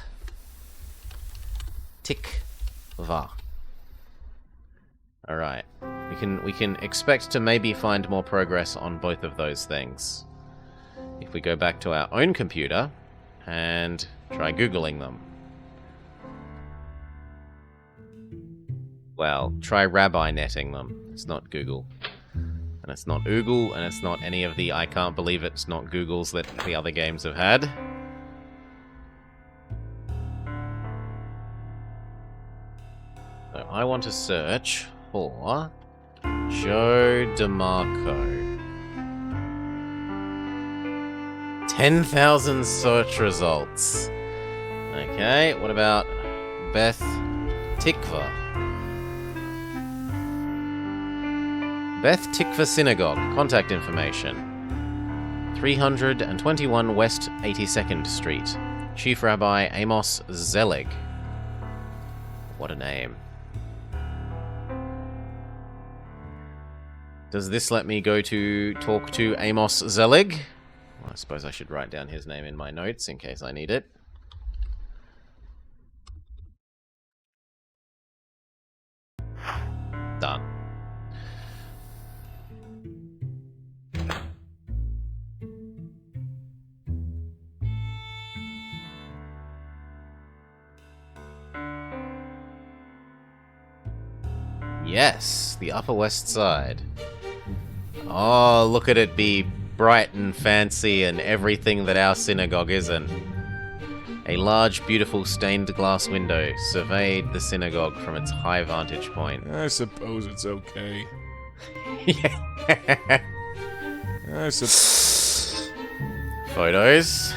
Tikva. Alright. We can expect to maybe find more progress on both of those things. If we go back to our own computer and try Googling them. Well, try Rabbi netting them. It's not Google. And it's not Oogle, and it's not any of the I can't believe it's not Googles that the other games have had. So I want to search for Joe DeMarco. 10,000 search results. Okay, what about Beth Tikva? Beth Tikva Synagogue. Contact information. 321 West 82nd Street. Chief Rabbi Amos Zelig. What a name. Does this let me go to talk to Amos Zelig? Well, I suppose I should write down his name in my notes in case I need it. Done. Yes, the Upper West Side. Oh, look at it be bright and fancy and everything that our synagogue isn't. A large, beautiful stained glass window surveyed the synagogue from its high vantage point. I suppose it's okay. Yeah. Photos.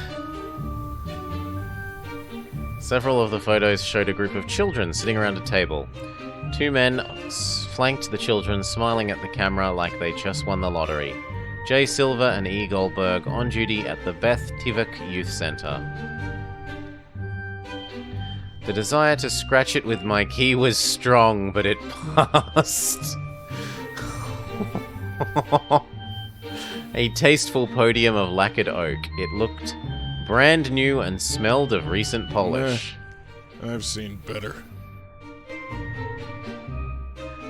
Several of the photos showed a group of children sitting around a table. 2 men flanked the children, smiling at the camera like they just won the lottery. Jay Silver and E. Goldberg on duty at the Beth Tivok Youth Center. The desire to scratch it with my key was strong, but it passed. A tasteful podium of lacquered oak. It looked brand new and smelled of recent polish. I've seen better.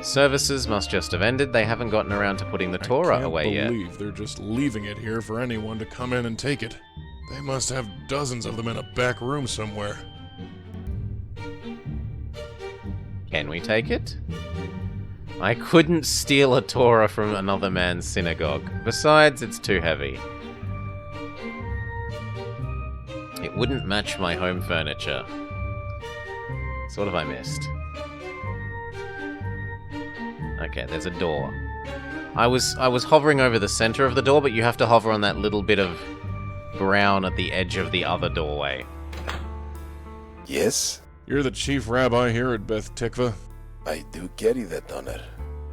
Services must just have ended. They haven't gotten around to putting the Torah away yet. I can't believe they're just leaving it here for anyone to come in and take it. They must have dozens of them in a back room somewhere. Can we take it? I couldn't steal a Torah from another man's synagogue. Besides, it's too heavy. It wouldn't match my home furniture. So what have I missed? Okay, there's a door. I was hovering over the center of the door, but you have to hover on that little bit of brown at the edge of the other doorway. Yes? You're the chief rabbi here at Beth Tikva? I do carry that honor.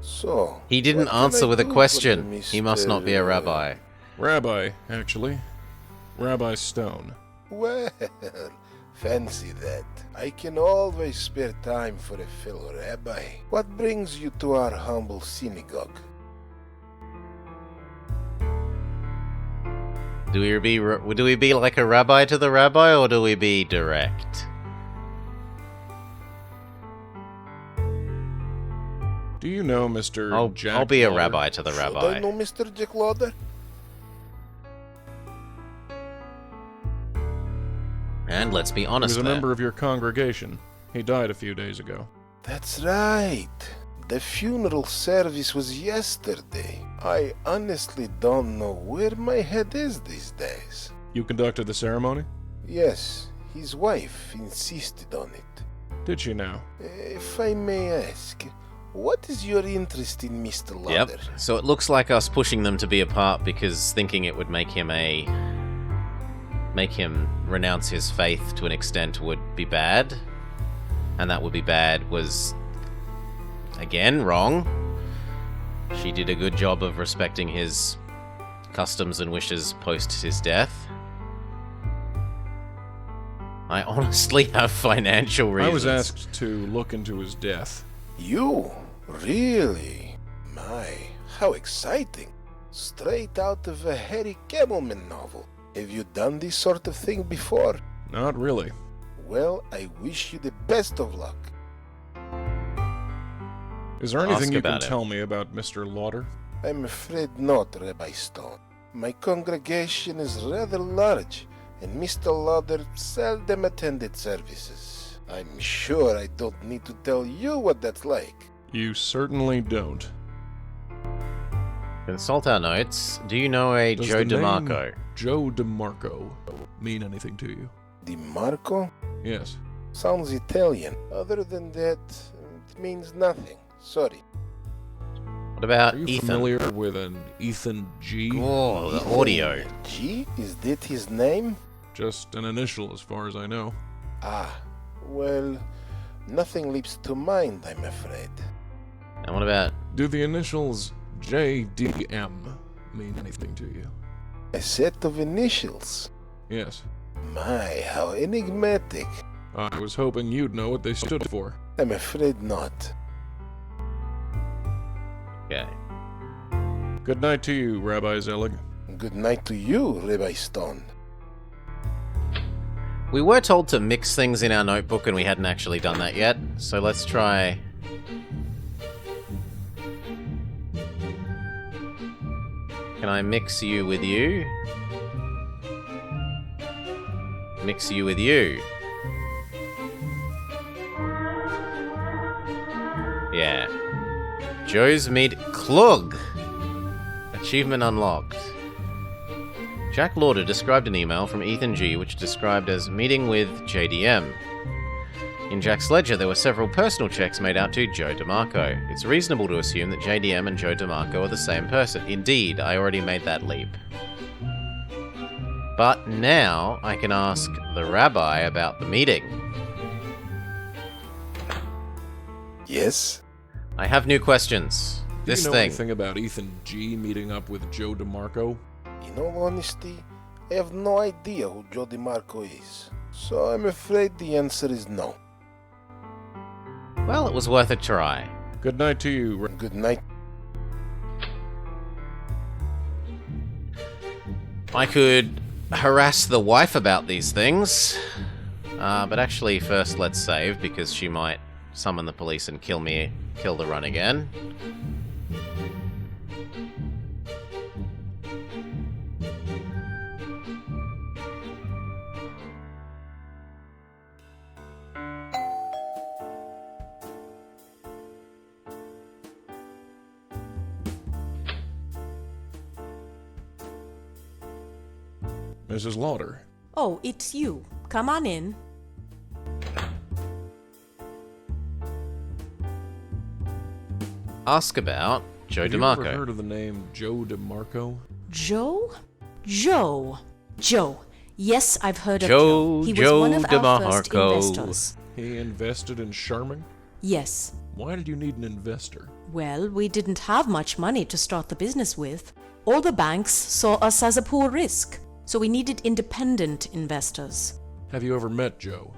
So... He didn't answer with a question. He must not be a rabbi. Rabbi, actually. Rabbi Stone. Well, fancy that. I can always spare time for a fellow rabbi. What brings you to our humble synagogue? Do we be like a rabbi to the rabbi, or do we be direct? Do you know Mr. Jack I'll be a Lauder? rabbi to the Should rabbi. I know Mr. Jack Lauder? And let's be He honest was a there. member of your congregation. He died a few days ago. That's right. The funeral service was yesterday. I honestly don't know where my head is these days. You conducted the ceremony? Yes, his wife insisted on it. Did she now? If I may ask, what is your interest in Mr. Lauder? Yep. So it looks like us pushing them to be apart because thinking it would make him renounce his faith to an extent would be bad. And that would be bad was, again, wrong. She did a good job of respecting his customs and wishes post his death. I honestly have financial reasons. I was asked to look into his death. You? Really? My, how exciting. Straight out of a Harry Camelman novel. Have you done this sort of thing before? Not really. Well, I wish you the best of luck. Is there anything Ask you can about it. tell me about Mr. Lauder? I'm afraid not, Rabbi Stone. My congregation is rather large, and Mr. Lauder seldom attended services. I'm sure I don't need to tell you what that's like. You certainly don't. Consult our notes. Do you know a Does Joe the name DeMarco? Joe DeMarco mean anything to you? DiMarco? Yes. Sounds Italian. Other than that, it means nothing. Sorry. What about Are you Ethan? familiar with an Ethan G? Oh, the audio. G? Is that his name? Just an initial as far as I know. Ah, well, nothing leaps to mind, I'm afraid. And what about... Do the initials JDM mean anything to you? A set of initials? Yes. My, how enigmatic. I was hoping you'd know what they stood for. I'm afraid not. Okay. Good night to you, Rabbi Zelig. Good night to you, Rabbi Stone. We were told to mix things in our notebook and we hadn't actually done that yet, so let's try... Can I mix you with you? Mix you with you. Yeah. Joe's meet Klug. Achievement unlocked. Jack Lauder described an email from Ethan G, which described as meeting with JDM. In Jack's ledger, there were several personal checks made out to Joe DeMarco. It's reasonable to assume that JDM and Joe DeMarco are the same person. Indeed, I already made that leap. But now I can ask the rabbi about the meeting. Yes? I have new questions. Do This you know thing. anything about Ethan G meeting up with Joe DeMarco? In all honesty, I have no idea who Joe DiMarco is. So I'm afraid the answer is no. Well, it was worth a try. Good night to you. Good night. I could harass the wife about these things. But actually, first let's save, because she might summon the police and kill the run again. Mrs. Lauder. Oh, it's you. Come on in. Ask about Joe Have DeMarco. you ever heard of the name Joe DeMarco? Joe? Joe. Yes, I've heard of Joe. Joe. He was Joe one of our first DeMarco. investors. He invested in Charming? Yes. Why did you need an investor? Well, we didn't have much money to start the business with. All the banks saw us as a poor risk, so we needed independent investors. Have you ever met Joe?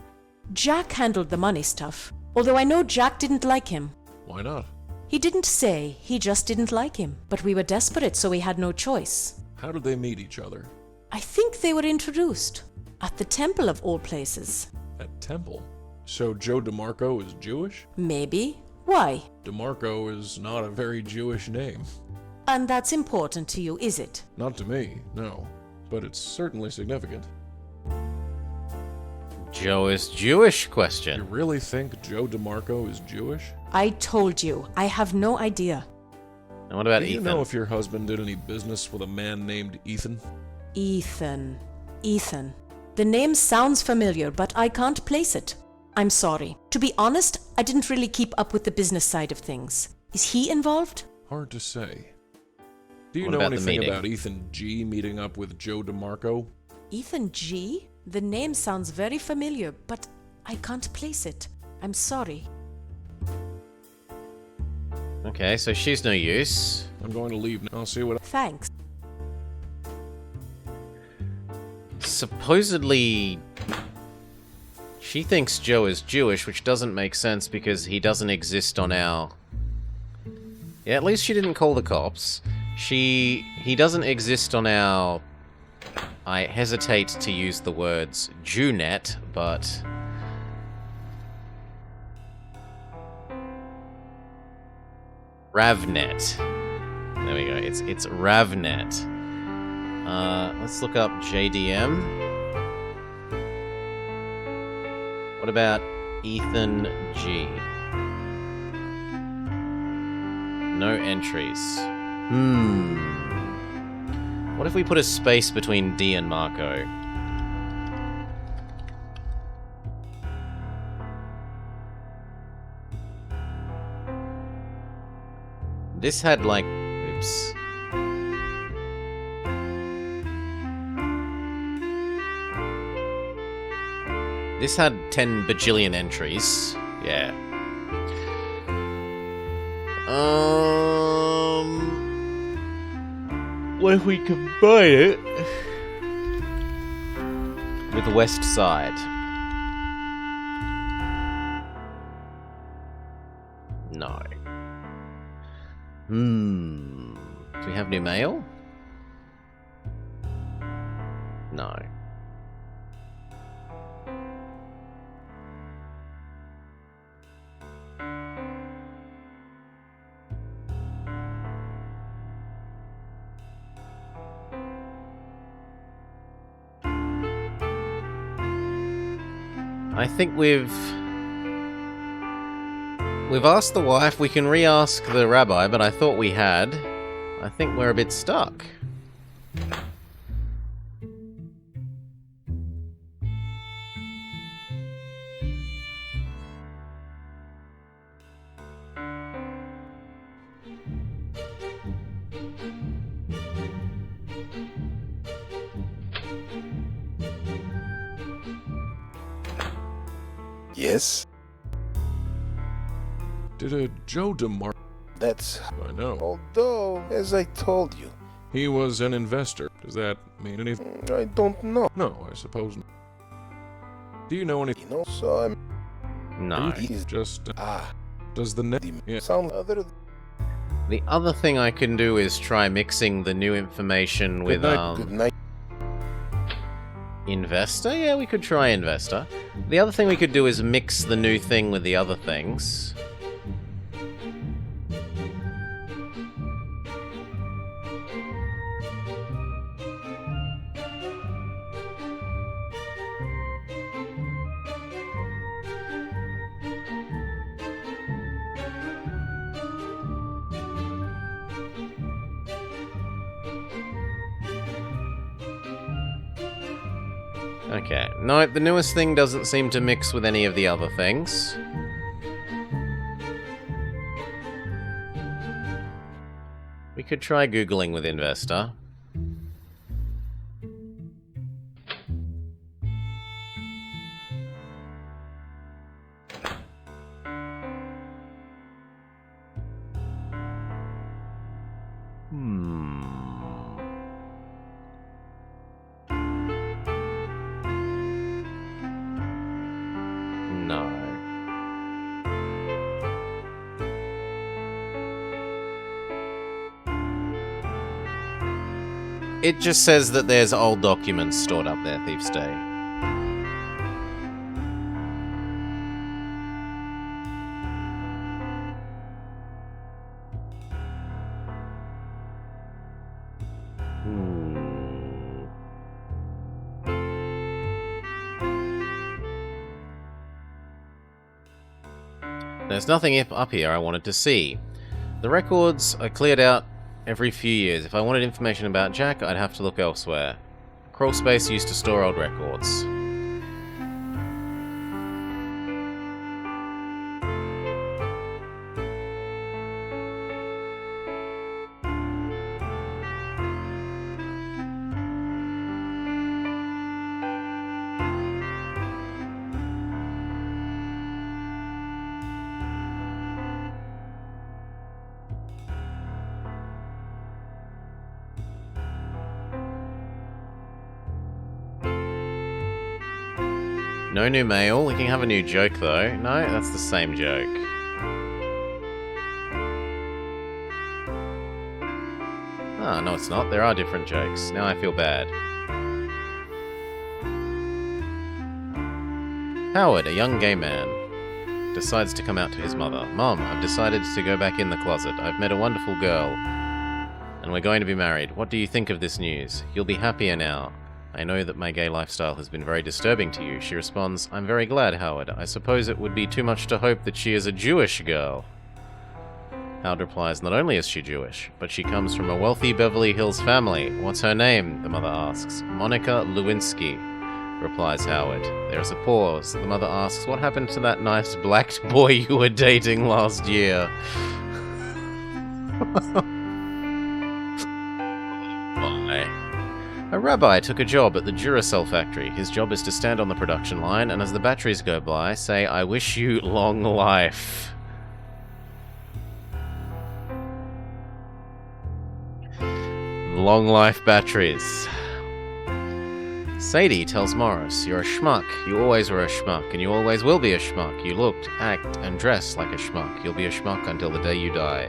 Jack handled the money stuff, although I know Jack didn't like him. Why not? He didn't say, he just didn't like him. But we were desperate, so we had no choice. How did they meet each other? I think they were introduced. At the temple of all places. At Temple? So Joe DeMarco is Jewish? Maybe. Why? DeMarco is not a very Jewish name. And that's important to you, is it? Not to me, no. But it's certainly significant. Joe is Jewish? You Question. really think Joe DeMarco is Jewish? I told you, I have no idea. And what about Do you Ethan? know if your husband did any business with a man named Ethan? Ethan. The name sounds familiar, but I can't place it. I'm sorry. To be honest, I didn't really keep up with the business side of things. Is he involved? Hard to say. Do you What know about the anything meeting? about Ethan G meeting up with Joe DeMarco? Ethan G? The name sounds very familiar, but I can't place it. I'm sorry. Okay, so she's no use. I'm going to leave now. I'll see what... Thanks. Supposedly, she thinks Joe is Jewish, which doesn't make sense because he doesn't exist on our... Yeah, at least she didn't call the cops. He doesn't exist on our... I hesitate to use the words Jewnet, but... Ravnet. There we go. It's Ravnet. Let's look up JDM. What about Ethan G? No entries. What if we put a space between D and Marco? This had like... Oops. This had 10 bajillion entries. Yeah. What if we combine it with West Side? No. Do we have new mail? No. I think we've asked the wife. We can re-ask the rabbi, but I thought we had. I think we're a bit stuck. Yes, Did a Joe DeMarco... that's... I know. Although, as I told you, He was an investor. Does that mean anything? I don't know. No, I suppose not. Do you know anything? You know, so I'm... No. He's Just... Ah, does the net... the Yeah. sound other... The other thing I can do is try mixing the new information with Good night. Investor? Yeah, we could try Investor. The other thing we could do is mix the new thing with the other things. Okay. No, the newest thing doesn't seem to mix with any of the other things. We could try Googling with Investor. No. It just says that there's old documents stored up there, Thief's Day. There's nothing up here I wanted to see. The records are cleared out every few years. If I wanted information about Jack, I'd have to look elsewhere. Crawlspace used to store old records. No new mail. We can have a new joke, though. No, that's the same joke. Ah, no it's not. There are different jokes. Now I feel bad. Howard, a young gay man, decides to come out to his mother. Mom, I've decided to go back in the closet. I've met a wonderful girl, and we're going to be married. What do you think of this news? You'll be happier now. I know that my gay lifestyle has been very disturbing to you. She responds, I'm very glad, Howard. I suppose it would be too much to hope that she is a Jewish girl. Howard replies, not only is she Jewish, but she comes from a wealthy Beverly Hills family. What's her name? The mother asks. Monica Lewinsky, replies Howard. There is a pause. The mother asks, what happened to that nice black boy you were dating last year? A rabbi took a job at the Duracell factory. His job is to stand on the production line and as the batteries go by, say, I wish you long life. Long life batteries. Sadie tells Morris, you're a schmuck. You always were a schmuck, and you always will be a schmuck. You looked, act, and dress like a schmuck. You'll be a schmuck until the day you die.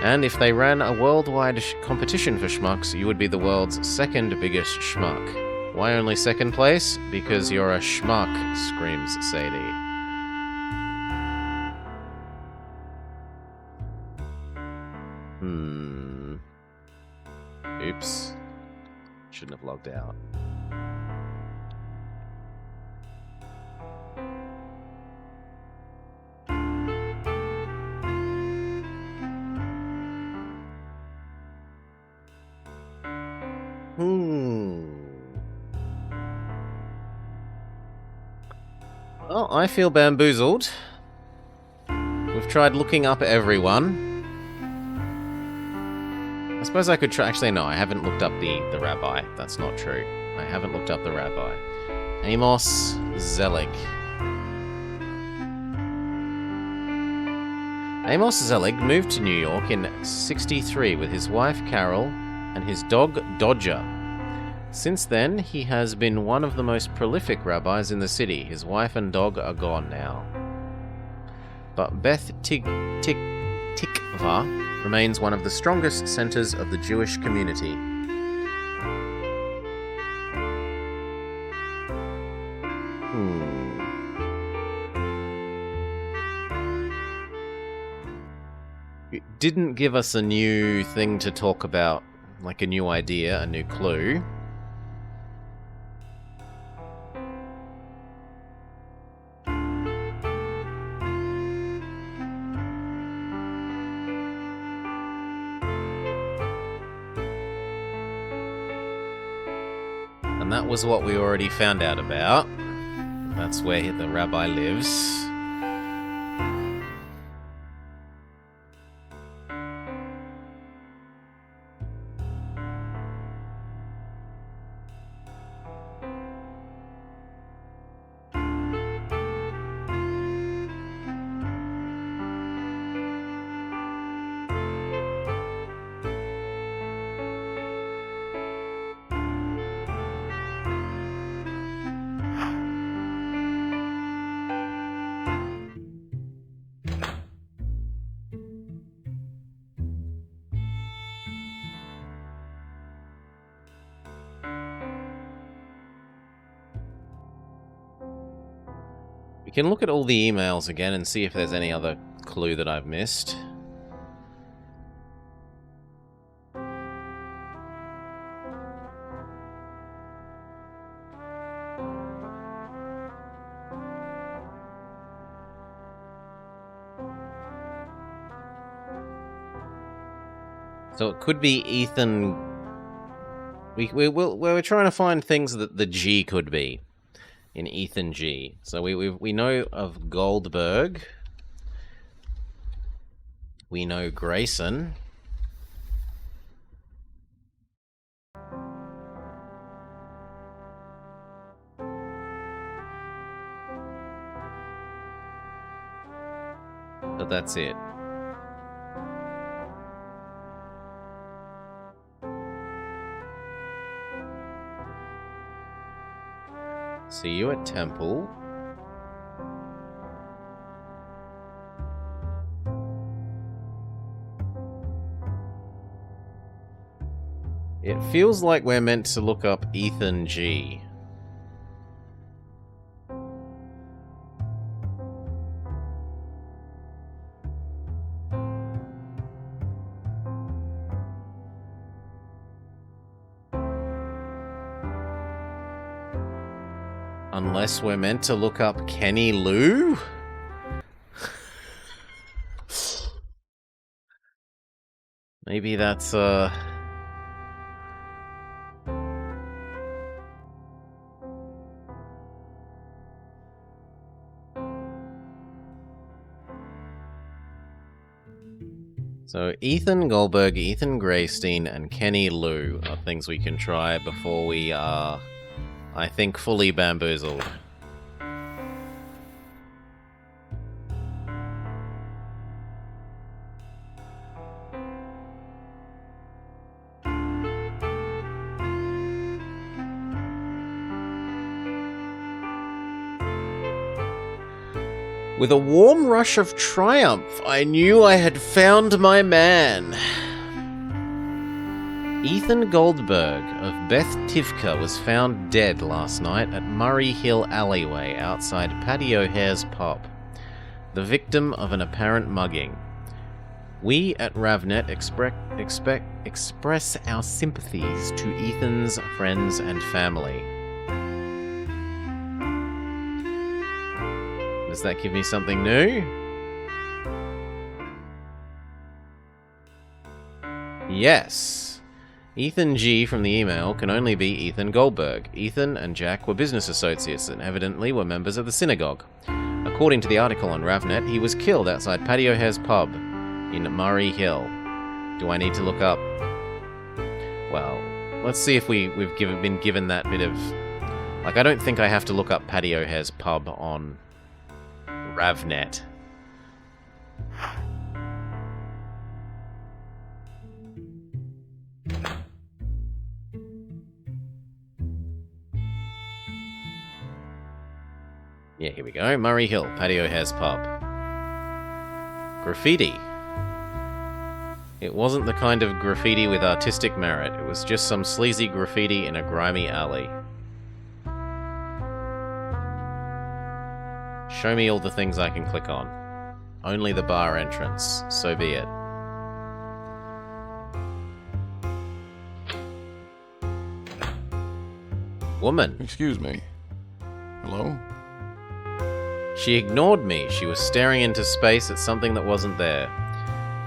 And if they ran a worldwide competition for schmucks, you would be the world's second biggest schmuck. Why only second place? Because you're a schmuck, screams Sadie. Oops. Shouldn't have logged out. Well, I feel bamboozled. We've tried looking up everyone. I suppose I could try... Actually, no, I haven't looked up the rabbi. That's not true. I haven't looked up the rabbi. Amos Zelig. Amos Zelig moved to New York in '63 with his wife Carol and his dog Dodger. Since then, he has been one of the most prolific rabbis in the city. His wife and dog are gone now. But Beth Tikva remains one of the strongest centers of the Jewish community. didn't give us a new thing to talk about, like a new idea, a new clue. And that was what we already found out about. That's where the rabbi lives. We can look at all the emails again and see if there's any other clue that I've missed. So it could be Ethan. We're trying to find things that the G could be in Ethan G. So we know of Goldberg. We know Grayson. But that's it. See you at Temple. It feels like we're meant to look up Ethan G. Unless we're meant to look up Kenny Lou? Maybe that's, So, Ethan Goldberg, Ethan Graystein, and Kenny Lou are things we can try before we are, I think, fully bamboozled. With a warm rush of triumph, I knew I had found my man. Ethan Goldberg of Beth Tivka was found dead last night at Murray Hill alleyway outside Paddy O'Hare's pub, the victim of an apparent mugging. We at Ravnet express our sympathies to Ethan's friends and family. Does that give me something new? Yes. Ethan G from the email can only be Ethan Goldberg. Ethan and Jack were business associates and evidently were members of the synagogue. According to the article on Ravnet, he was killed outside Paddy O'Hare's pub in Murray Hill. Do I need to look up? Well, let's see if we've been given that bit of... Like, I don't think I have to look up Paddy O'Hare's pub on Ravnet. Yeah, here we go. Murray Hill, Paddy O'Hare's pub. Graffiti. It wasn't the kind of graffiti with artistic merit. It was just some sleazy graffiti in a grimy alley. Show me all the things I can click on. Only the bar entrance. So be it. woman. Excuse me. Hello? She ignored me. She was staring into space at something that wasn't there.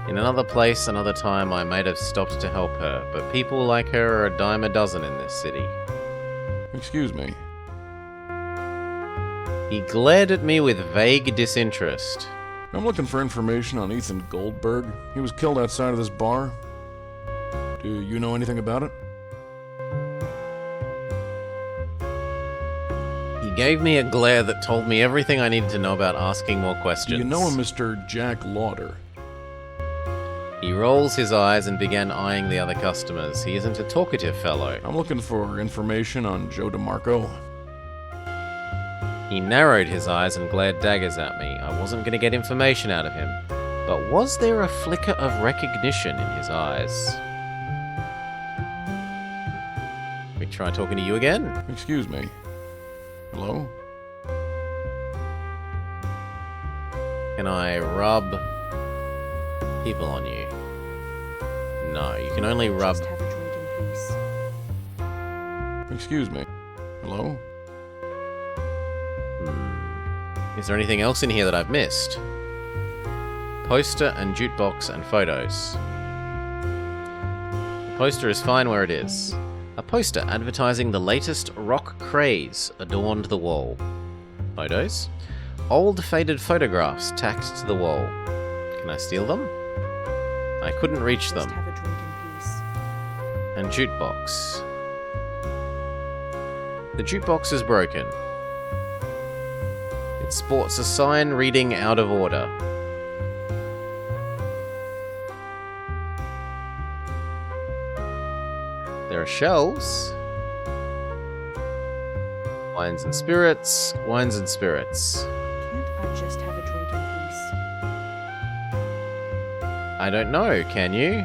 In another place, another time, I might have stopped to help her, but people like her are a dime a dozen in this city. Excuse me. He glared at me with vague disinterest. I'm looking for information on Ethan Goldberg. He was killed outside of this bar. Do you know anything about it? He gave me a glare that told me everything I needed to know about asking more questions. Do you know a Mr. Jack Lauder? He rolls his eyes and began eyeing the other customers. He isn't a talkative fellow. I'm looking for information on Joe DeMarco. He narrowed his eyes and glared daggers at me. I wasn't going to get information out of him. But was there a flicker of recognition in his eyes? We try talking to you again. Excuse me. Hello? Can I rub people on you? No, you can only rub... Just have a drink in peace. Excuse me. Hello? Is there anything else in here that I've missed? Poster and jukebox and photos. The poster is fine where it is. A poster advertising the latest rock craze adorned the wall. Photos? Old faded photographs tacked to the wall. Can I steal them? I couldn't reach them. Just have a drink in peace. And jukebox. The jukebox is broken. It sports a sign reading out of order. There are shelves. Wines and spirits, wines and spirits. Can't I just have a drink in peace? I don't know, can you?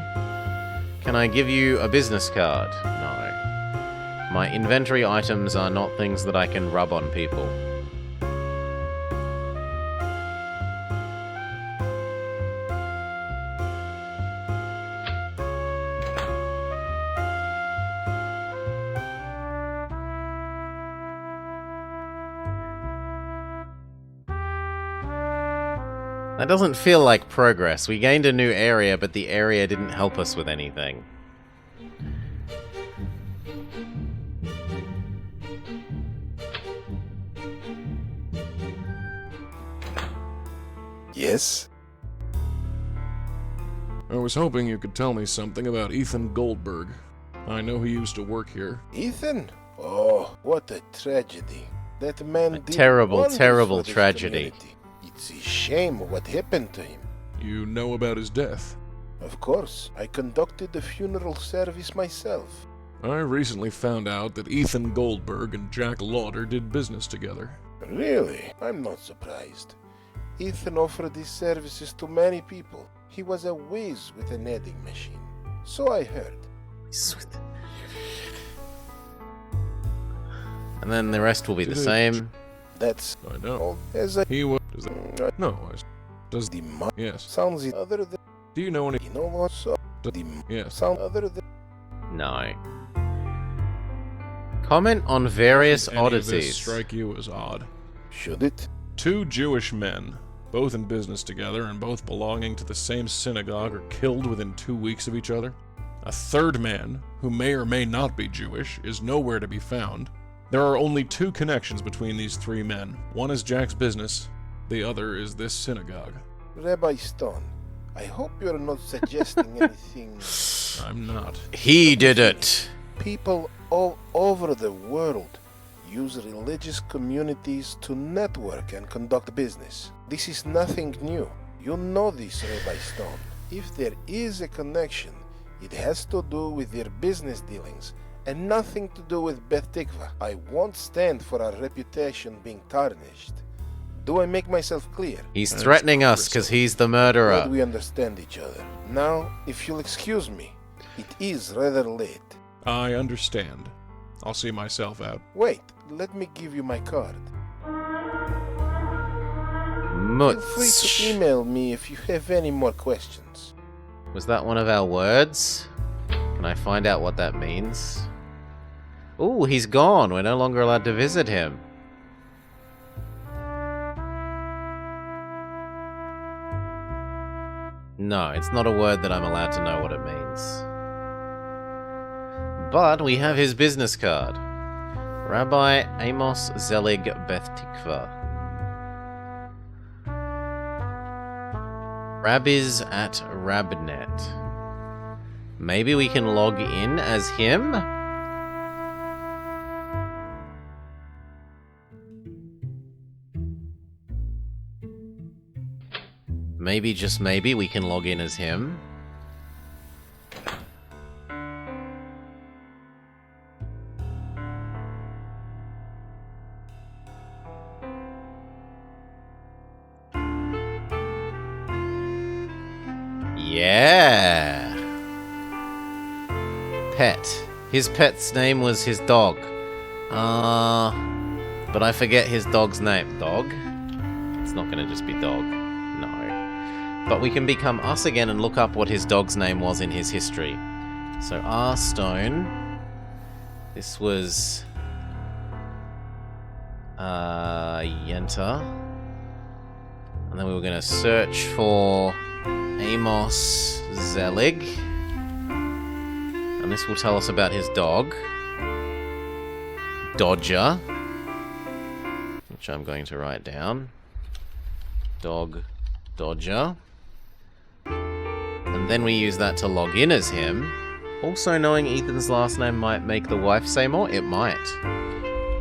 Can I give you a business card? No. My inventory items are not things that I can rub on people. That doesn't feel like progress. We gained a new area, but the area didn't help us with anything. Yes? I was hoping you could tell me something about Ethan Goldberg. I know he used to work here. Ethan? Oh, what a tragedy. That man did Terrible, wonders terrible for this tragedy. community. It's a shame what happened to him. You know about his death? Of course, I conducted the funeral service myself. I recently found out that Ethan Goldberg and Jack Lauder did business together. Really? I'm not surprised. Ethan offered his services to many people. He was a whiz with an adding machine. So I heard. And then the rest will be the same. That's I know. all as I... He was... No, does... The Yes. sounds other than... Do you know any... You know what? So the Yes. sound other than... No. Comment on various Does any of this oddities. strike you as odd? Should it? Two Jewish men, both in business together and both belonging to the same synagogue, are killed within 2 weeks of each other. A third man, who may or may not be Jewish, is nowhere to be found. There are only two connections between these three men. One is Jack's business, the other is this synagogue. Rabbi Stone, I hope you're not suggesting anything... I'm not. He did it. People all over the world use religious communities to network and conduct business. This is nothing new. You know this, Rabbi Stone. If there is a connection, it has to do with their business dealings and nothing to do with Beth Tikva. I won't stand for our reputation being tarnished. Do I make myself clear? He's That's threatening us crystal. because he's the Glad murderer. we understand each other. Now, if you'll excuse me, it is rather late. I understand. I'll see myself out. Wait, let me give you my card. Feel free to Mutz. email me if you have any more questions. Was that one of our words? Can I find out what that means? Ooh, he's gone. We're no longer allowed to visit him. No, it's not a word that I'm allowed to know what it means. But we have his business card. Rabbi Amos Zelig Beth Tikva. Rabbiz at Rabnet. Maybe we can log in as him? Maybe, just maybe, we can log in as him. Yeah! Pet. His pet's name was his dog. But I forget his dog's name. Dog? It's not gonna just be dog. No. But we can become us again and look up what his dog's name was in his history. So R Stone. This was Yenta. And then we were gonna search for Amos Zelig. And this will tell us about his dog, Dodger, which I'm going to write down. Dog Dodger. And then we use that to log in as him. Also, knowing Ethan's last name might make the wife say more. It might.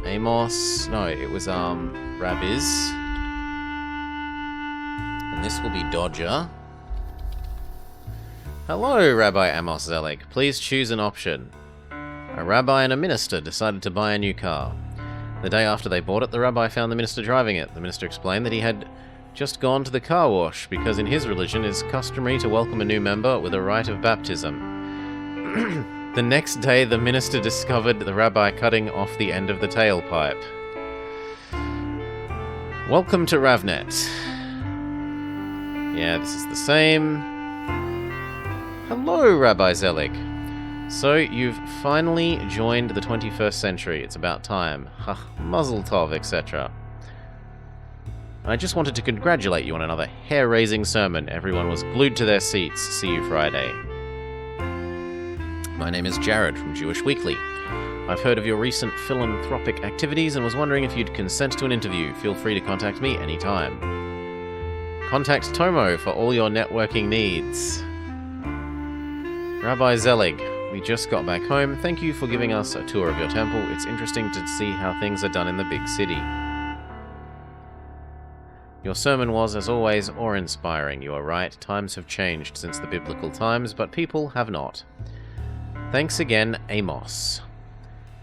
Amos. No, it was Rabbiz. And this will be Dodger. Hello, Rabbi Amos Zelig. Please choose an option. A rabbi and a minister decided to buy a new car. The day after they bought it, the rabbi found the minister driving it. The minister explained that he had just gone to the car wash because in his religion it is customary to welcome a new member with a rite of baptism. The next day, the minister discovered the rabbi cutting off the end of the tailpipe. Welcome to Ravnet. Yeah, this is the same. Hello, Rabbi Zelig. So, you've finally joined the 21st century. It's about time. Ha, Mazel Tov, etc. I just wanted to congratulate you on another hair-raising sermon. Everyone was glued to their seats. See you Friday. My name is Jared from Jewish Weekly. I've heard of your recent philanthropic activities and was wondering if you'd consent to an interview. Feel free to contact me anytime. Contact Tomo for all your networking needs. Rabbi Zelig, we just got back home. Thank you for giving us a tour of your temple. It's interesting to see how things are done in the big city. Your sermon was, as always, awe-inspiring. You are right, times have changed since the biblical times, but people have not. Thanks again, Amos.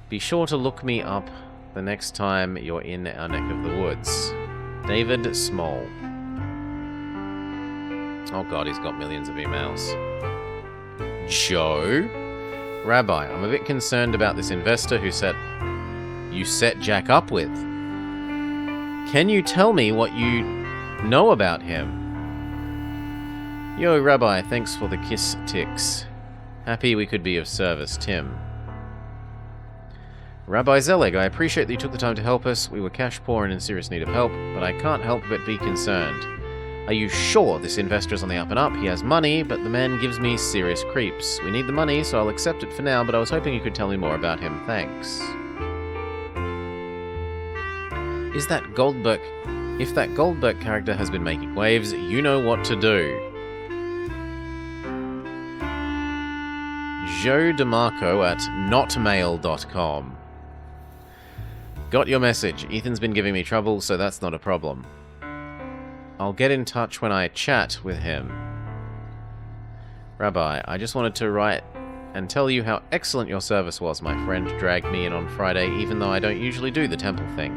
Be sure to look me up the next time you're in our neck of the woods. David Small. Oh god, he's got millions of emails. Joe? Rabbi, I'm a bit concerned about this investor who you set Jack up with. Can you tell me what you know about him? Yo, Rabbi, thanks for the kiss ticks. Happy we could be of service, Tim. Rabbi Zelig, I appreciate that you took the time to help us. We were cash poor and in serious need of help, but I can't help but be concerned. Are you sure this investor is on the up and up? He has money, but the man gives me serious creeps. We need the money, so I'll accept it for now, but I was hoping you could tell me more about him. Thanks. If that Goldberg character has been making waves, you know what to do. Joe DeMarco at notmail.com. Got your message. Ethan's been giving me trouble, so that's not a problem. I'll get in touch when I chat with him. Rabbi, I just wanted to write and tell you how excellent your service was. My friend dragged me in on Friday, even though I don't usually do the temple thing.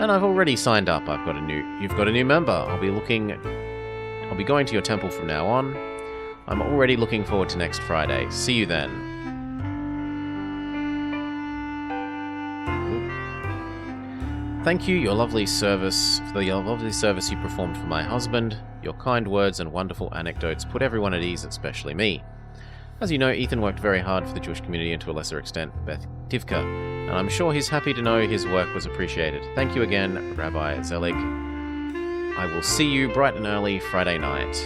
And I've already signed up. You've got a new member. I'll be going to your temple from now on. I'm already looking forward to next Friday. See you then. Thank you, for your lovely service you performed for my husband. Your kind words and wonderful anecdotes put everyone at ease, especially me. As you know, Ethan worked very hard for the Jewish community and to a lesser extent, Beth Tivka, and I'm sure he's happy to know his work was appreciated. Thank you again, Rabbi Zelig. I will see you bright and early Friday night.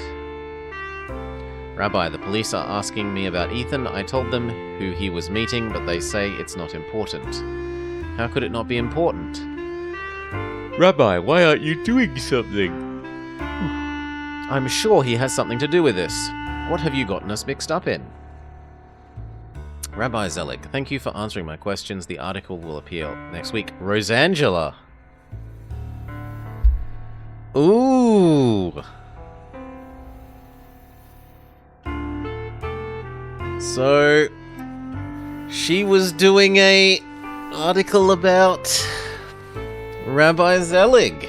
Rabbi, the police are asking me about Ethan. I told them who he was meeting, but they say it's not important. How could it not be important? Rabbi, why aren't you doing something? I'm sure he has something to do with this. What have you gotten us mixed up in? Rabbi Zelig, thank you for answering my questions. The article will appear next week. Rosangela. Ooh. So, she was doing a article about Rabbi Zelig,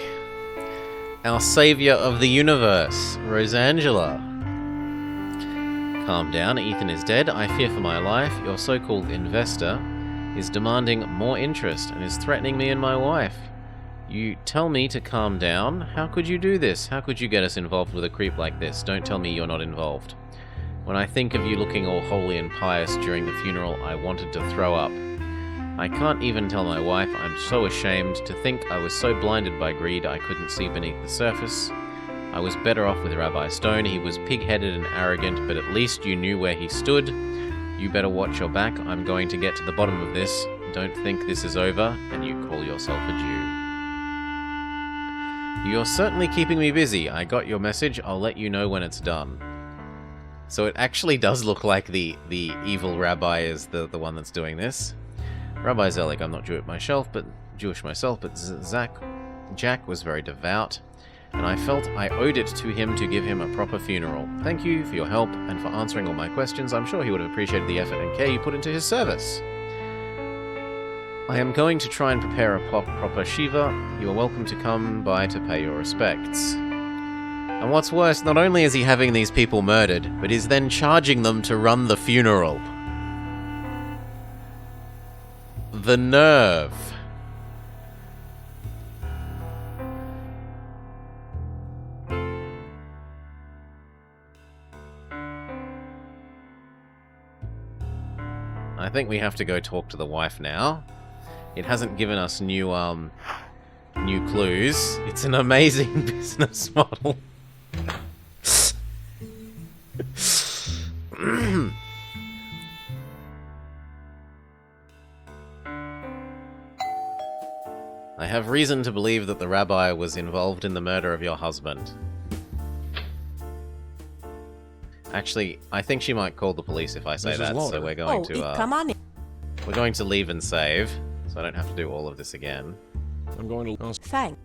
our savior of the universe, Rosangela. Calm down, Ethan is dead. I fear for my life. Your so-called investor is demanding more interest and is threatening me and my wife. You tell me to calm down. How could you do this? How could you get us involved with a creep like this? Don't tell me you're not involved. When I think of you looking all holy and pious during the funeral, I wanted to throw up. I can't even tell my wife. I'm so ashamed to think I was so blinded by greed I couldn't see beneath the surface. I was better off with Rabbi Stone. He was pig-headed and arrogant, but at least you knew where he stood. You better watch your back. I'm going to get to the bottom of this. Don't think this is over, and you call yourself a Jew. You're certainly keeping me busy. I got your message. I'll let you know when it's done. So it actually does look like the evil rabbi is the one that's doing this. Rabbi Zelig, I'm not Jewish myself, but Jack was very devout, and I felt I owed it to him to give him a proper funeral. Thank you for your help and for answering all my questions. I'm sure he would have appreciated the effort and care you put into his service. I am going to try and prepare a proper Shivah. You are welcome to come by to pay your respects. And what's worse, not only is he having these people murdered, but he's then charging them to run the funeral. The nerve. I think we have to go talk to the wife now. It hasn't given us new clues. It's an amazing business model. I have reason to believe that the rabbi was involved in the murder of your husband. Actually, I think she might call the police if I say that, so we're going to come on in. We're going to leave and save, so I don't have to do all of this again. I'm going to... Thanks.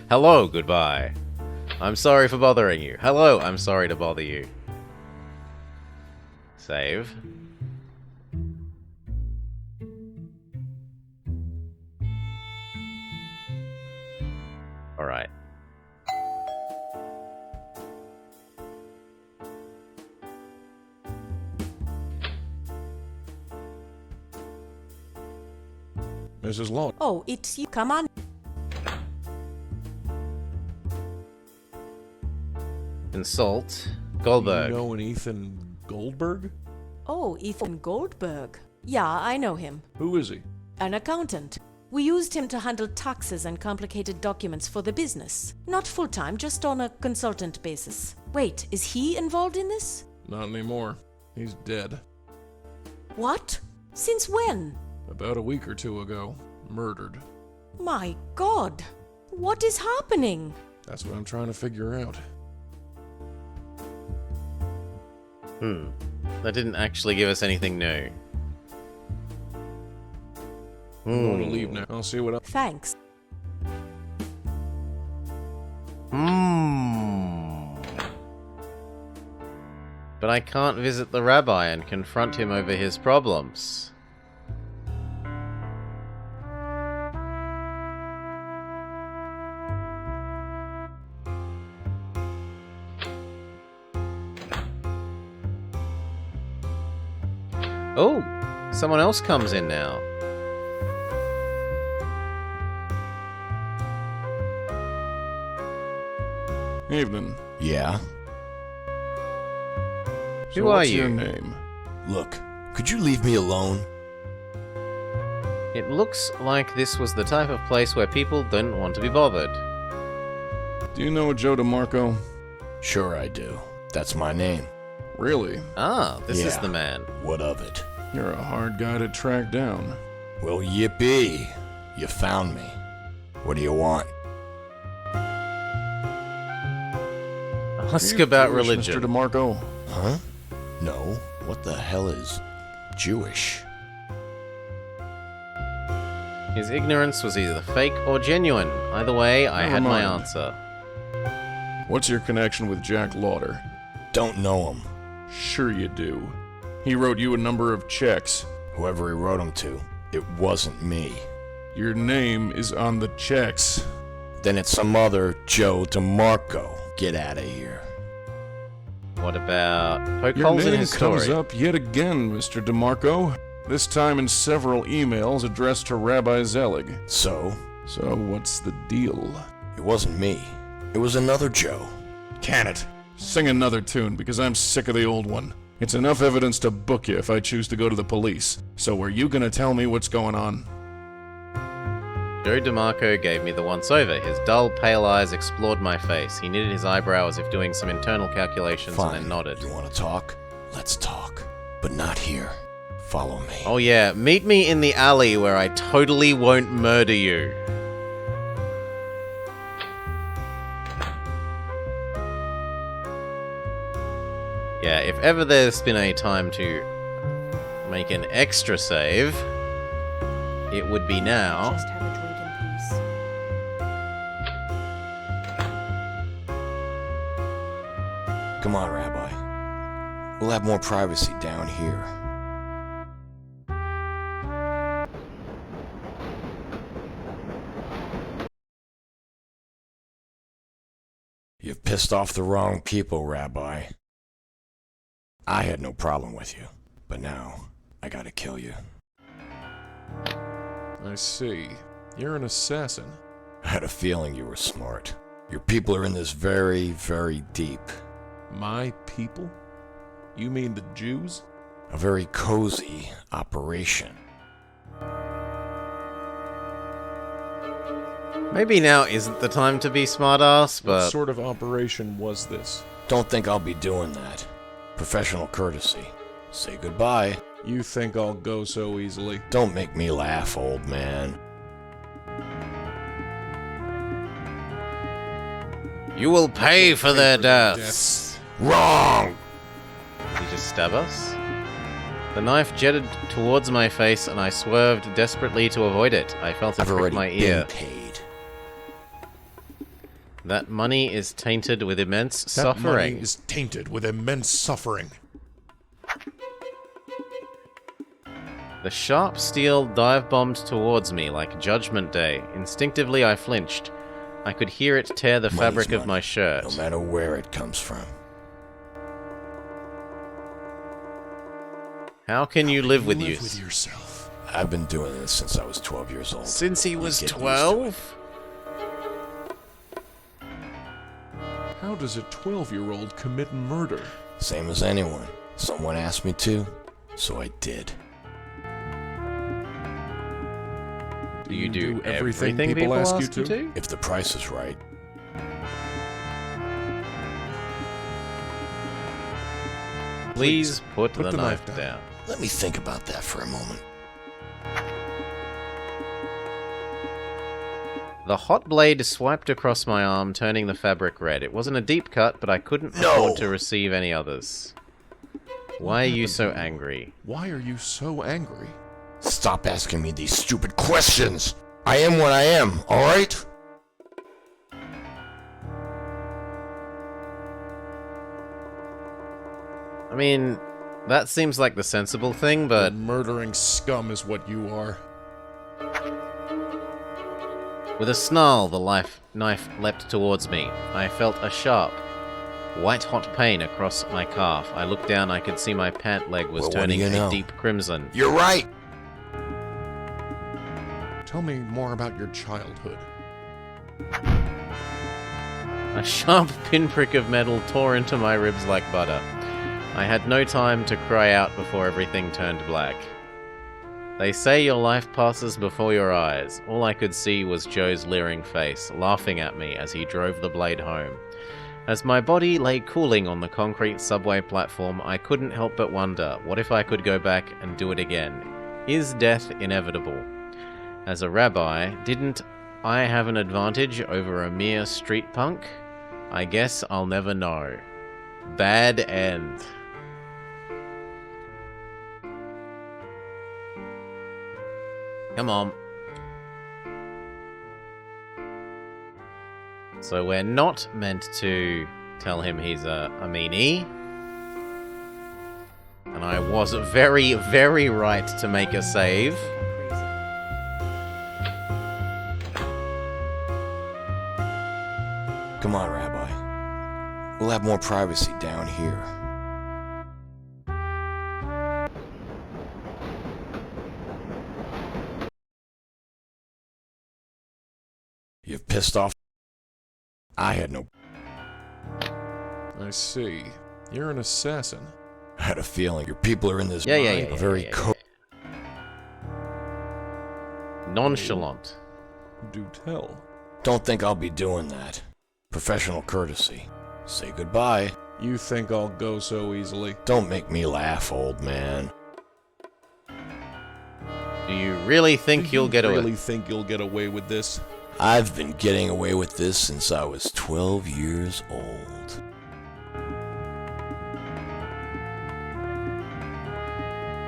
Hello, goodbye. I'm sorry for bothering you. Hello, I'm sorry to bother you. Save. Alright. Mrs. Long. Oh, it's you. Come on. Consult. Goldberg. You know an Ethan Goldberg? Oh, Ethan Goldberg. Yeah, I know him. Who is he? An accountant. We used him to handle taxes and complicated documents for the business. Not full-time, just on a consultant basis. Wait, is he involved in this? Not anymore. He's dead. What? Since when? About a week or two ago. Murdered. My God. What is happening? That's what I'm trying to figure out. That didn't actually give us anything new. I'm going to leave now. I'll see what else. Thanks. But I can't visit the rabbi and confront him over his problems. Oh, someone else comes in now. Evening. Yeah? Who are what's you? your name? Look, could you leave me alone? It looks like this was the type of place where people didn't want to be bothered. Do you know Joe DeMarco? Sure I do. That's my name. Really? Ah, this is Yeah. the man. What of it? You're a hard guy to track down. Well, yippee. You found me. What do you want? Ask Are you about Jewish, religion. Mr. DeMarco? Huh? No. What the hell is Jewish? His ignorance was either fake or genuine. Either way, I Never had my mind. answer. What's your connection with Jack Lauder? Don't know him. Sure you do. He wrote you a number of checks. Whoever he wrote them to, it wasn't me. Your name is on the checks. Then it's some other Joe DeMarco. Get out of here. What about poke Your holes in name his comes story? up yet again, Mr. DeMarco. This time in several emails addressed to Rabbi Zelig. So, So what's the deal? it wasn't me. It was another Joe. Can it? Sing another tune, because I'm sick of the old one. It's enough evidence to book you if I choose to go to the police. So are you gonna tell me what's going on? Joe DeMarco gave me the once-over. His dull, pale eyes explored my face. He knitted his eyebrow as if doing some internal calculations and Fine. then nodded. You want to talk? Let's talk. But not here. Follow me. Oh yeah, meet me in the alley where I totally won't murder you. Yeah, if ever there's been a time to make an extra save, it would be now. Just have a drink in peace. Come on, Rabbi. We'll have more privacy down here. You've pissed off the wrong people, Rabbi. I had no problem with you, but now I gotta kill you. I see. You're an assassin. I had a feeling you were smart. Your people are in this very, very deep. My people? You mean the Jews? A very cozy operation. Maybe now isn't the time to be smartass, What but sort of operation was this? Don't think I'll be doing that. Professional courtesy. Say goodbye. You think I'll go so easily? Don't make me laugh, old man. you will pay for their deaths. Wrong! Did he just stab us? The knife jetted towards my face and I swerved desperately to avoid it. I felt it I've prick already my been ear. paid. That money is tainted with immense That money suffering. is tainted with immense suffering. The sharp steel dive-bombed towards me like Judgment Day. Instinctively I flinched. I could hear it tear the Money's fabric of money, my shirt. No matter where it comes from. How can you live with Live you? with yourself. I've been doing this since I was 12 years old. Since he You was get used to 12? How does a 12-year-old commit murder? Same as anyone. Someone asked me to, so I did. Do you do everything everything people ask you you to? If the price is right. Please put put the the knife knife down. Let me think about that for a moment. The hot blade swiped across my arm, turning the fabric red. It wasn't a deep cut, but I couldn't No! afford to receive any others. Why are you so angry? Why are you so angry? Stop asking me these stupid questions! I am what I am, alright? I mean, that seems like the sensible thing, A but murdering scum is what you are. with a snarl, the knife leapt towards me. I felt a sharp, white-hot pain across my calf. I looked down, I could see my pant leg was Well, what do turning you a know? deep crimson. You're right! Tell me more about your childhood. A sharp pinprick of metal tore into my ribs like butter. I had no time to cry out before everything turned black. They say your life passes before your eyes. All I could see was Joe's leering face, laughing at me as he drove the blade home. As my body lay cooling on the concrete subway platform, I couldn't help but wonder, what if I could go back and do it again? Is death inevitable? As a rabbi, didn't I have an advantage over a mere street punk? I guess I'll never know. Bad end. Come on. So we're not meant to tell him he's a meanie. And I was very, very right to make a save. Come on, Rabbi. We'll have more privacy down here. You've pissed off. I had no. I see. You're an assassin. I had a feeling your people are in this Yeah, very nonchalant. Do tell. Don't think I'll be doing that. Professional courtesy. Say goodbye. You think I'll go so easily? Don't make me laugh, old man. Do you really think you'll get away? Really think you'll get away with this? I've been getting away with this since I was 12 years old.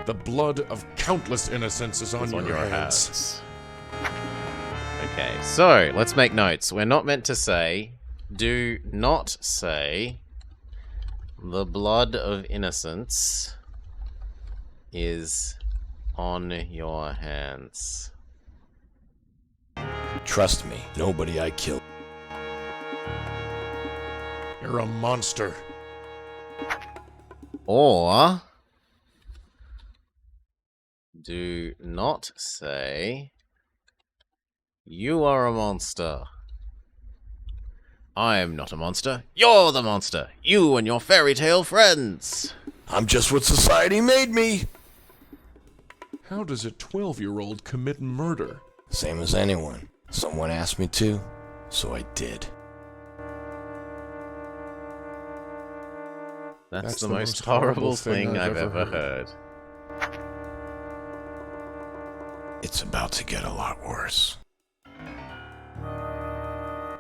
The blood of countless innocents is on your hands. Okay, so let's make notes. We're not meant to say, do not say, the blood of innocents is on your hands. Trust me, nobody I killed. You're a monster. Or do not say, you are a monster. I am not a monster. You're the monster. You and your fairy tale friends. I'm just what society made me. How does a 12-year-old commit murder? Same as anyone. Someone asked me to, so I did. That's the most horrible thing I've ever heard. It's about to get a lot worse.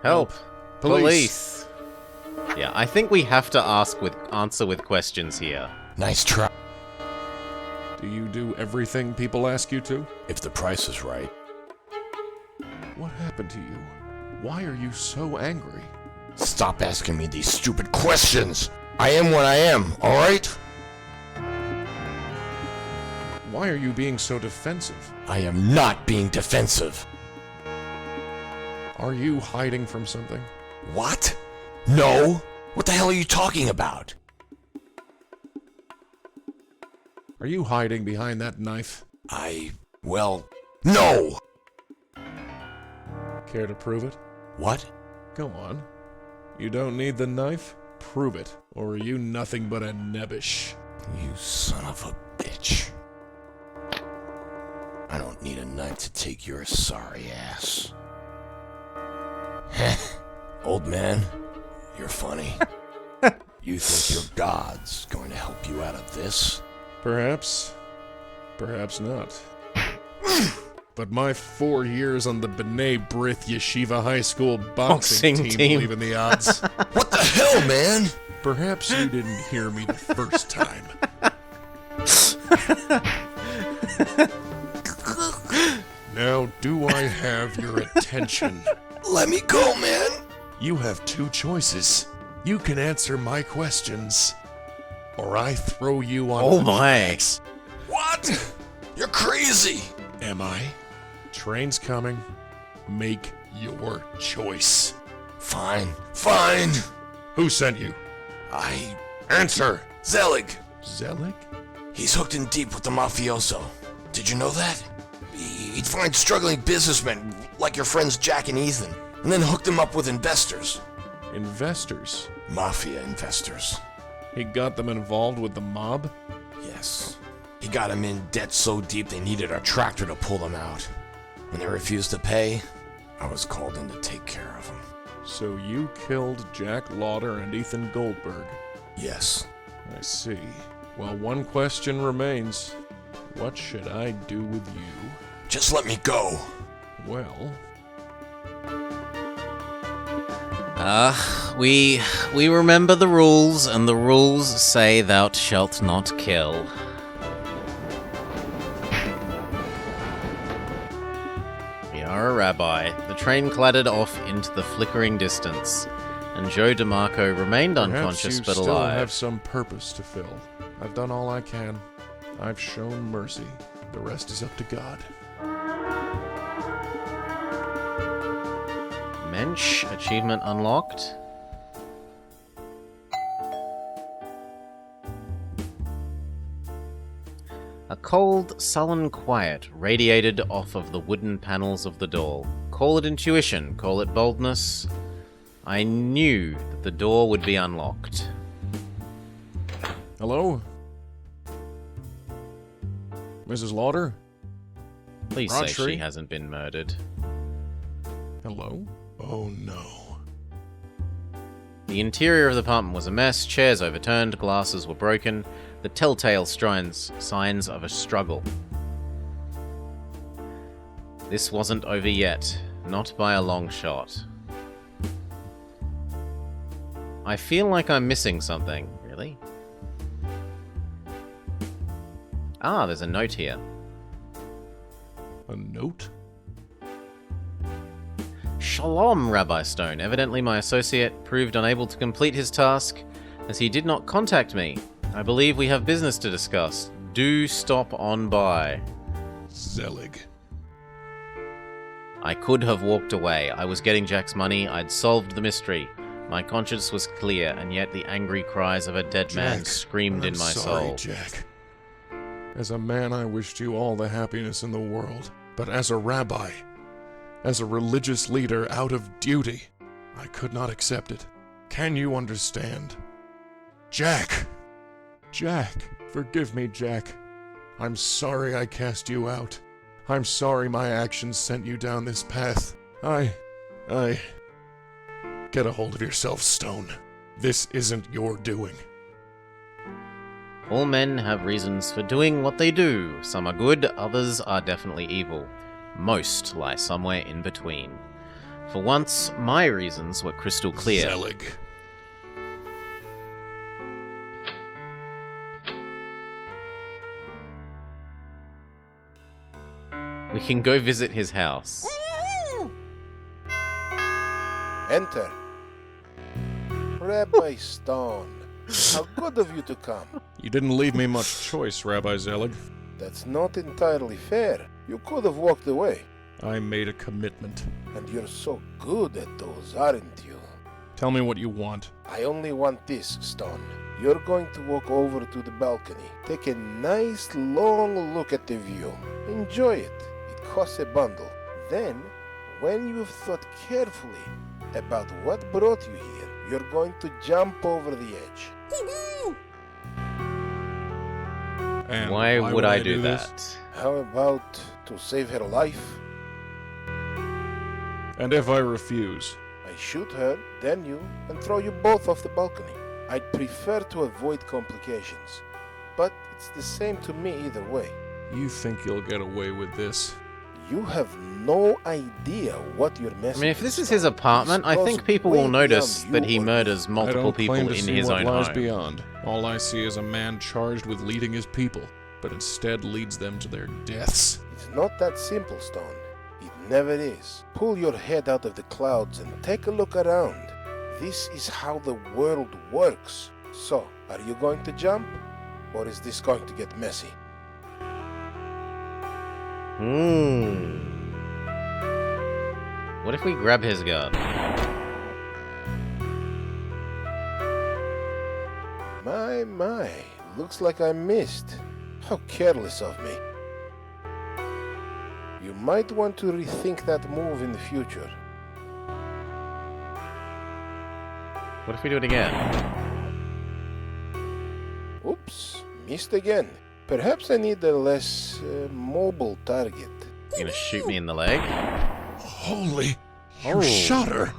Help! Police! Yeah, I think we have to answer with questions here. Nice try. Do you do everything people ask you to? If the price is right. What happened to you? Why are you so angry? Stop asking me these stupid questions! I am what I am, alright? Why are you being so defensive? I am not being defensive. Are you hiding from something? What? No? What the hell are you talking about? Are you hiding behind that knife? Well, no! Care to prove it? What? Go on. You don't need the knife? Prove it, or are you nothing but a nebbish? You son of a bitch. I don't need a knife to take your sorry ass. Old man, you're funny. You think your God's going to help you out of this? Perhaps. Perhaps not. But my 4 years on the B'nai B'rith Yeshiva High School boxing team believe in the odds. What the hell, man? Perhaps you didn't hear me the first time. Now, do I have your attention? Let me go, man. You have two choices. You can answer my questions, or I throw you on. Oh my! What? You're crazy. Am I? Train's coming. Make your choice. Fine. Fine. Who sent you? Answer. Zelig. Zelig? He's hooked in deep with the mafioso. Did you know that? He'd find struggling businessmen like your friends Jack and Ethan, and then hook them up with investors. Investors? Mafia investors. He got them involved with the mob? Yes. He got them in debt so deep they needed a tractor to pull them out. When they refused to pay, I was called in to take care of them. So you killed Jack Lauder and Ethan Goldberg? Yes. I see. Well, one question remains. What should I do with you? Just let me go. Well... We remember the rules, and the rules say thou shalt not kill. We are a rabbi. The train clattered off into the flickering distance, and Joe DeMarco remained unconscious but Perhaps you still alive. have some purpose to fill. I've done all I can. I've shown mercy. The rest is up to God. Mensch, achievement unlocked. A cold, sullen quiet radiated off of the wooden panels of the door. Call it intuition, call it boldness. I knew that the door would be unlocked. Hello? Mrs. Lauder? Please say Roundtree? she hasn't been murdered. Hello? Oh no. The interior of the apartment was a mess, chairs overturned, glasses were broken, the telltale signs of a struggle. This wasn't over yet, not by a long shot. I feel like I'm missing something, really. Ah, there's a note here. A note? Shalom, Rabbi Stone. Evidently my associate proved unable to complete his task, as he did not contact me. I believe we have business to discuss. Do stop on by. Zelig. I could have walked away. I was getting Jack's money. I'd solved the mystery. My conscience was clear, and yet the angry cries of a dead man Jack, screamed in I'm my sorry, soul. Jack. As a man, I wished you all the happiness in the world. But as a rabbi, as a religious leader out of duty, I could not accept it. Can you understand? Jack! Jack! Forgive me, Jack. I'm sorry I cast you out. I'm sorry my actions sent you down this path. I... Get a hold of yourself, Stone. This isn't your doing. All men have reasons for doing what they do. Some are good, others are definitely evil. Most lie somewhere in between. For once, my reasons were crystal clear. Zelig. We can go visit his house. Enter. Rabbi Stone, how good of you to come. You didn't leave me much choice, Rabbi Zelig. That's not entirely fair. You could have walked away. I made a commitment. And you're so good at those, aren't you? Tell me what you want. I only want this, Stone. You're going to walk over to the balcony. Take a nice long look at the view. Enjoy it. It costs a bundle. Then, when you've thought carefully about what brought you here, you're going to jump over the edge. And Why would I do this? that? How about to save her life? And if I refuse? I shoot her, then you, and throw you both off the balcony. I'd prefer to avoid complications, but it's the same to me either way. You think you'll get away with this? You have no idea what you're messing with. I mean, if this is his apartment, I think people will notice that he murders I multiple don't people claim to in see his what own lies home. beyond. All I see is a man charged with leading his people, but instead leads them to their deaths. It's not that simple, Stone. It never is. Pull your head out of the clouds and take a look around. This is how the world works. So, are you going to jump? Or is this going to get messy? What if we grab his gun? My. Looks like I missed. How careless of me. You might want to rethink that move in the future. What if we do it again? missed again. Perhaps I need a less mobile target. You're gonna shoot me in the leg? Holy... Oh. You shot her!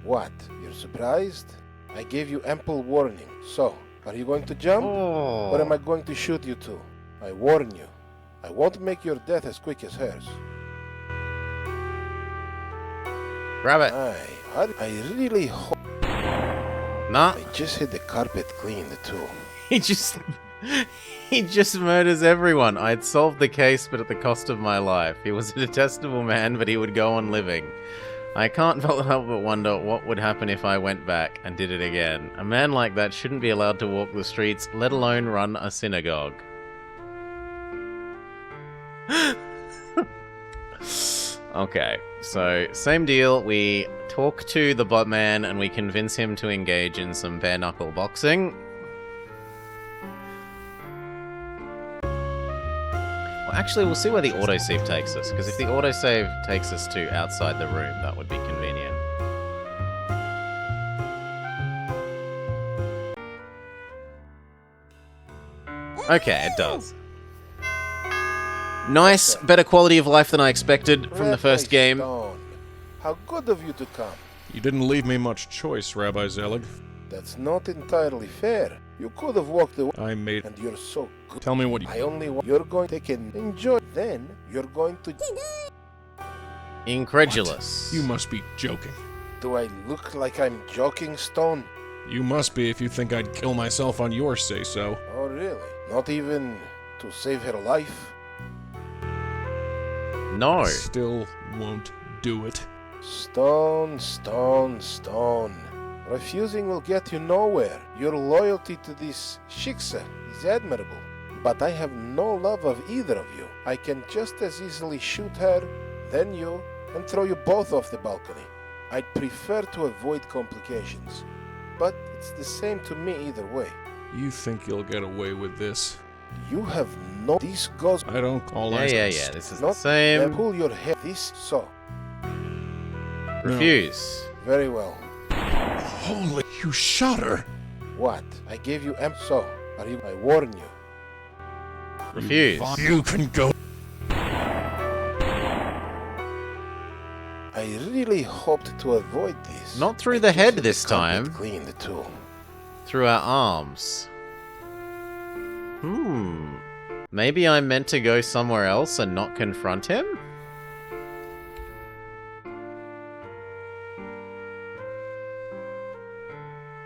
What? You're surprised? I gave you ample warning. So, are you going to jump? Oh. Or am I going to shoot you too? I warn you. I won't make your death as quick as hers. Grab it. I really hope... Nah. I just had the carpet cleaned too. He just murders everyone. I'd solved the case, but at the cost of my life. He was a detestable man, but he would go on living. I can't help but wonder what would happen if I went back and did it again. A man like that shouldn't be allowed to walk the streets, let alone run a synagogue. Okay, so same deal. We talk to the bot man and we convince him to engage in some bare knuckle boxing. Well, actually, we'll see where the autosave takes us, because if the autosave takes us to outside the room, that would be convenient. Okay, it does. Nice, better quality of life than I expected from the first game. Stone. How good of you to come. You didn't leave me much choice, Rabbi Zelig. That's not entirely fair. You could have walked away, I made... and you're so good. Tell me what you... I only want... You're going to take and enjoy. Then, you're going to... Incredulous. You must be joking. Do I look like I'm joking, Stone? You must be if you think I'd kill myself on your say-so. Oh, really? Not even to save her life? No. Still won't do it. Stone, Stone, Stone. Refusing will get you nowhere. Your loyalty to this shiksa is admirable. But I have no love of either of you. I can just as easily shoot her, then you, and throw you both off the balcony. I'd prefer to avoid complications. But it's the same to me either way. You think you'll get away with this? You have no... This goes... I don't call Yeah, this is the same. Pull your head this so. Refuse. Very well. Holy... You shot her! What? I gave you so. Are you... I warn you. Refuse. You can go... I really hoped to avoid this. Not through the head this time. Clean the tool. Through our arms. Maybe I'm meant to go somewhere else and not confront him?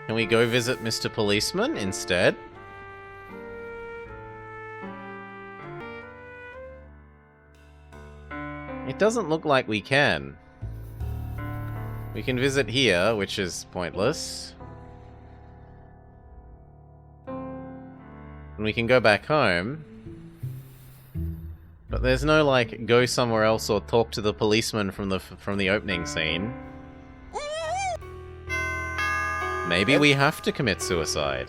Can we go visit Mr. Policeman instead? It doesn't look like we can. We can visit here, which is pointless. And we can go back home. But there's no, like, go somewhere else or talk to the policeman from the opening scene. Maybe we have to commit suicide.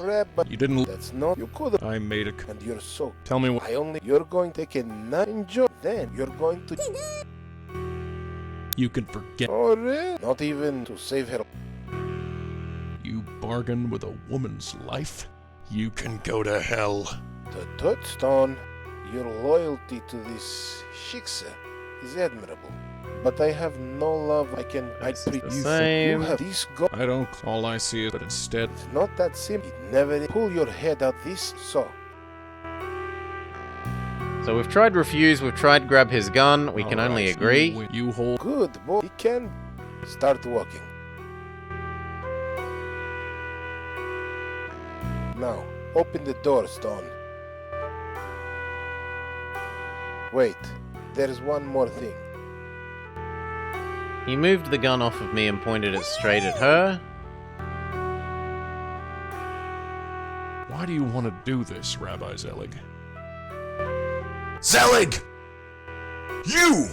You didn't... That's not... You could... I made a... And you're so... Tell me what... I only... You're going to take a not enjoy. Then you're going to... You can forget... Oh, really? Not even to save her... You bargain with a woman's life? You can go to hell. The touchstone, your loyalty to this shiksa is admirable. But I have no love I can... Same. You have this go... I don't... All I see is... But instead... It's not that simple. It never... Pull your head out this so. So we've tried refuse, we've tried grab his gun, we can All only right, agree. You hold... Good boy. He can... Start walking. Now, open the door, Stone. Wait, there's one more thing. He moved the gun off of me and pointed it straight at her. Why do you want to do this, Rabbi Zelig? Zelig! You!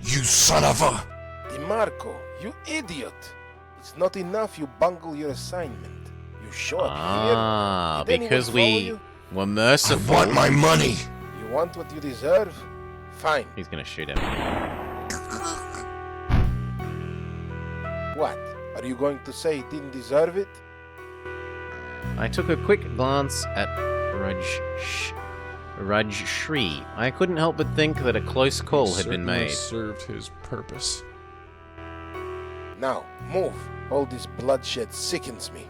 You son of a... DeMarco, you idiot! It's not enough you bungle your assignment. You show up Ah, here. Did anyone because follow we you? were I merciful. want my money! You want what you deserve? Fine. He's gonna shoot him. What? Are you going to say he didn't deserve it? I took a quick glance at Rajshri. I couldn't help but think that a close call had been Certainly made. served his purpose. Now, move. All this bloodshed sickens me.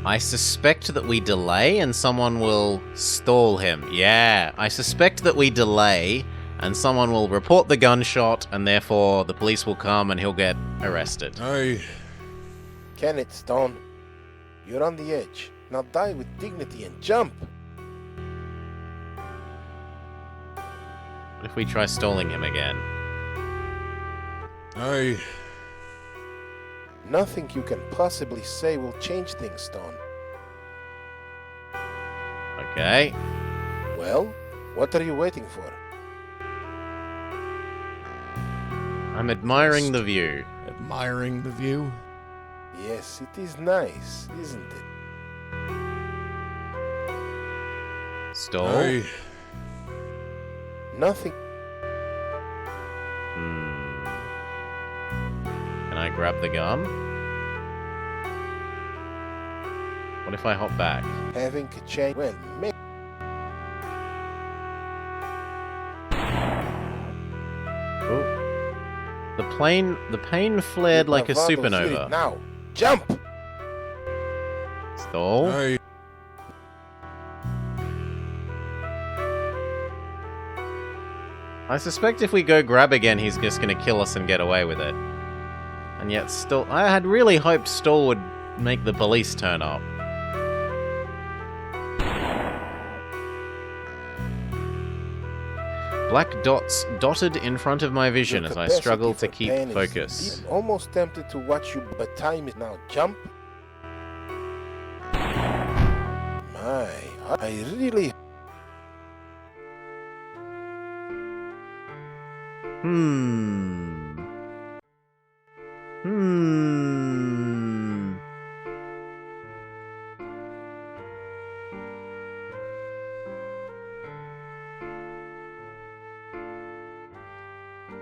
I suspect that we delay and someone will stall him. Yeah, I suspect that we delay and someone will report the gunshot and therefore the police will come and he'll get arrested. Kenneth Stone, you're on the edge. Now die with dignity and jump. What if we try stalling him again? Nothing you can possibly say will change things, Stone. Okay. Well, what are you waiting for? I'm admiring the view. Admiring the view? Yes, it is nice, isn't it? Stall? Nothing. Can I grab the gun? What if I hop back? Having a change. Well, make. Ooh. The pain flared like a supernova. Now, jump! Stall? I suspect if we go grab again, he's just gonna kill us and get away with it. And yet still, I had really hoped Stall would make the police turn up. Black dots dotted in front of my vision as I struggle to keep focus. I'm almost tempted to watch you, but time is now. Jump! My, I really...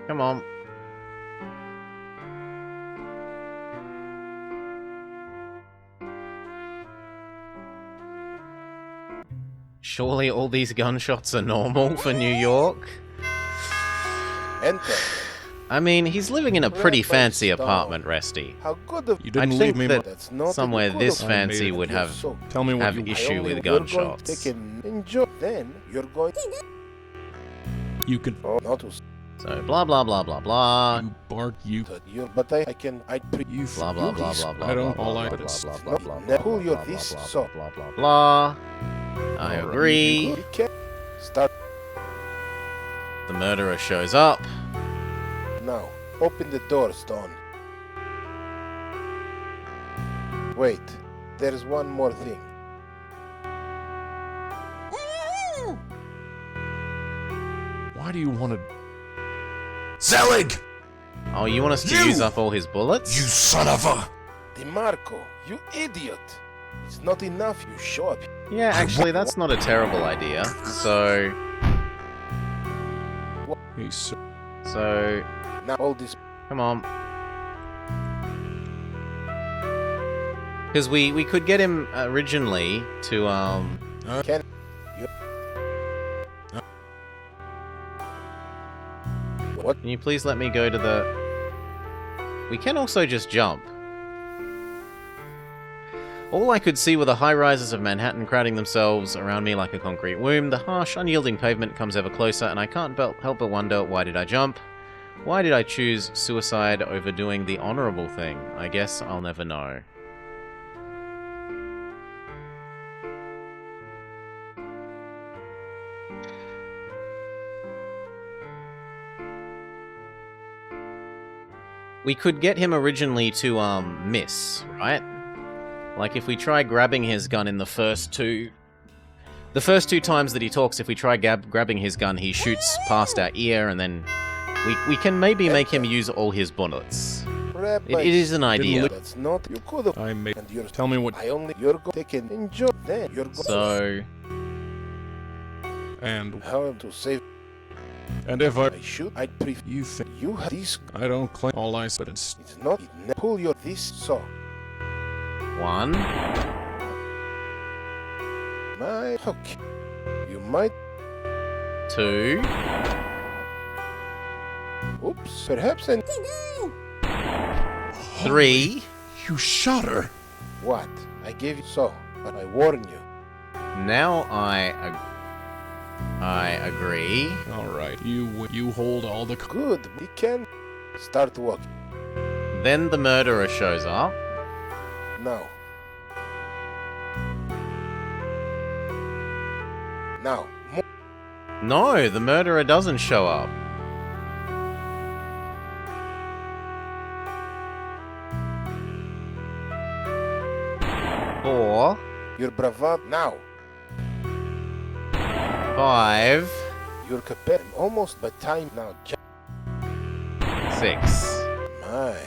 Come on. Surely all these gunshots are normal for New York? Enter. I mean, he's living in a pretty fancy apartment, Resty. How good of You I didn't think leave me. that That's not somewhere good this of- fancy would have Tell me what you issue with You're gunshots. going to take an enjoy. Then you're going. You can. Oh, not to. So blah blah blah blah blah. You bark. You. You, but I can. I pre. You. Blah blah blah blah blah. I don't. blah, All blah, I. blah, But it's. blah, blah, blah, Now, pull blah, your blah, this, blah, so. blah blah blah. I agree. You can start The murderer shows up. now. Open the door, Stone. Wait. There's one more thing. Why do you want to? Zelig! Oh, you want us to use up all his bullets? You son of a... DeMarco, you idiot! It's not enough you show up. Yeah, actually, that's not a terrible idea. So, He's. Now all this. come on. Because we could get him originally to, Can What? Can you please let me go to the... We can also just jump. All I could see were the high-rises of Manhattan crowding themselves around me like a concrete womb. The harsh, unyielding pavement comes ever closer, and I can't help but wonder, why did I jump? Why did I choose suicide over doing the honorable thing? I guess I'll never know. We could get him originally to, miss, right? Like, if we try grabbing his gun in the first two times that he talks, if we try grabbing his gun, he shoots past our ear, and then we can maybe make him use all his bullets. It is an idea. That's not. You could have. I made. And you're. Tell me what. I only. You're going to take an enjoy. Then you're going. So, And. How to save. And if I. I should. I prefer. You think. You have this. I don't claim all I said. It's. It's not. Pull your this saw. 1, My, okay. You might. 2. Oops. Perhaps an. 3. You shot her. What? I gave you so, but I warn you. Now I agree. All right, you hold all the. Good. We can start walking Then the murderer shows up. now. Now. No, the murderer doesn't show up. Four. Your bravado now. 5. You're prepared almost by time now. 6. My.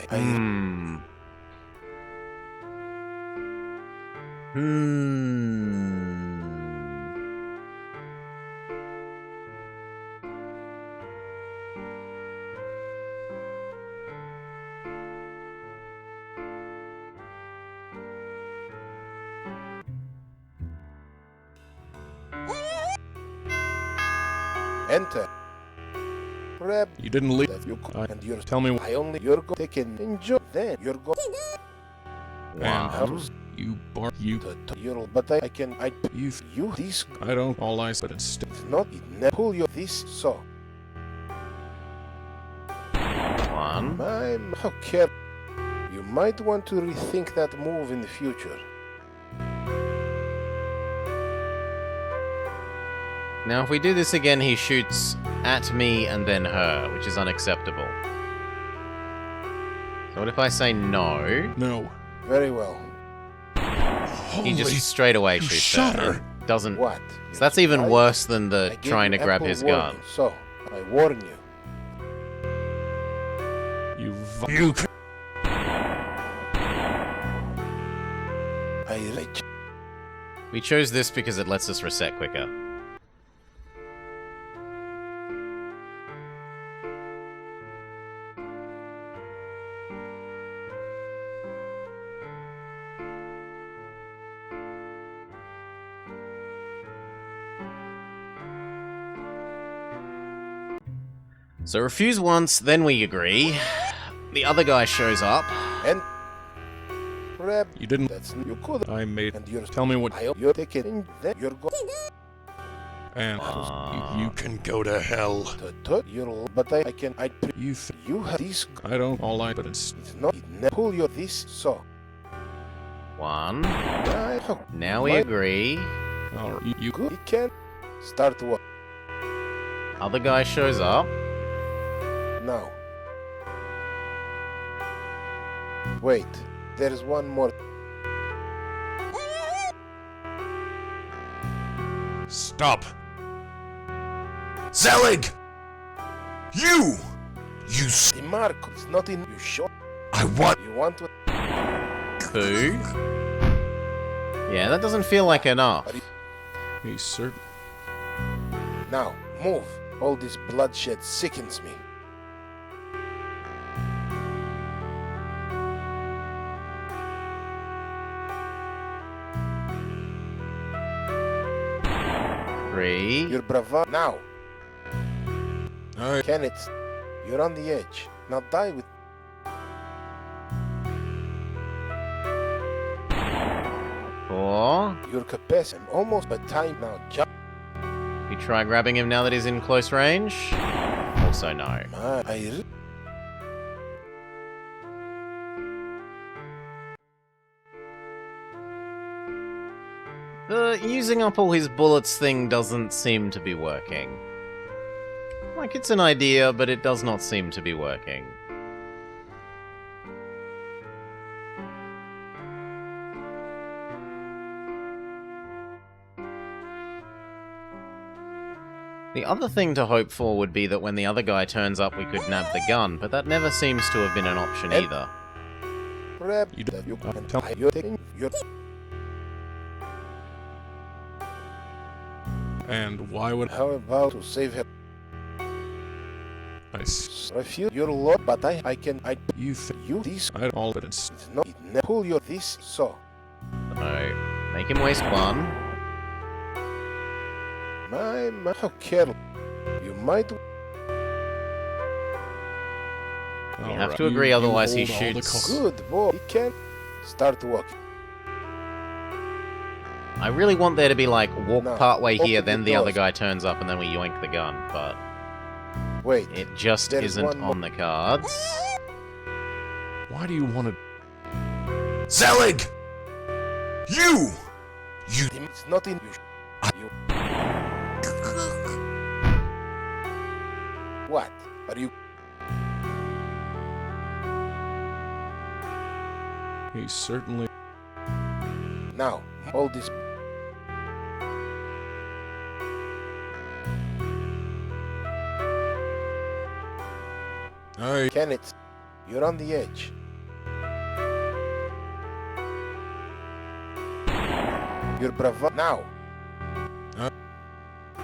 Enter. Grab. You didn't leave. You and you're. Tell me. I only. You're go. Take an enjoy. Then you're go. One. You bar. You. You're. But I can. You. You. This. I don't. All I said it's. It's not. It never pull your. This. So. 1. How care. You might want to rethink that move in the future. Now, if we do this again, he shoots at me and then her, which is unacceptable. So what if I say no? No. Very well. He just straight away you shoots shot her. her. Doesn't. What? So that's even worse than the I gave trying to you grab ample his warning, gun. So, I warn you. You. We chose this because it lets us reset quicker. So refuse once, then we agree. The other guy shows up. And grab. You didn't. That's you could. I made. And you're. Tell me what. You're taking. Then you're go. And you can go to hell. You're. But I can. You. You have this. I don't. All I. But it's. It's not. It never pull your this. So. 1. How Now we my- agree. All right. You. good. You can start what Other guy shows up. now. Wait. There's one more. Stop. Zelig! You! You s- The mark. It's not in. You shot. I want. You want to. 2. Yeah, that doesn't feel like enough. He's certain. Now move. All this bloodshed sickens me. Three. You're brava now. All right. Kenneth, you're on the edge. Now die with. 4. Your capacity. Almost by time now. Jump. We try grabbing him now that he's in close range. Also no. My. The using up all his bullets thing doesn't seem to be working. Like, it's an idea, but it does not seem to be working. The other thing to hope for would be that when the other guy turns up we could nab the gun, but that never seems to have been an option either. Grab. You that you don't- can tell- tie. You're taking. You're. And why would How about to save her? I? Refuse your lot, but I can. You. You this. I all. But it's. It's not. It never pull your this. So. So, make him waste 1. How careful. You might... We have to agree, otherwise he shoots. Good boy. He can start walking. I really want there to be like, walk No, part way here, open then the the other doors. guy turns up and then we yoink the gun, but Wait. it just There's isn't one more. on the cards. Why do you want to... Zelig! You! It's not in you. What? Are you... He certainly... Now, hold this... Kenneth, you're on the edge. You're bravo... Now!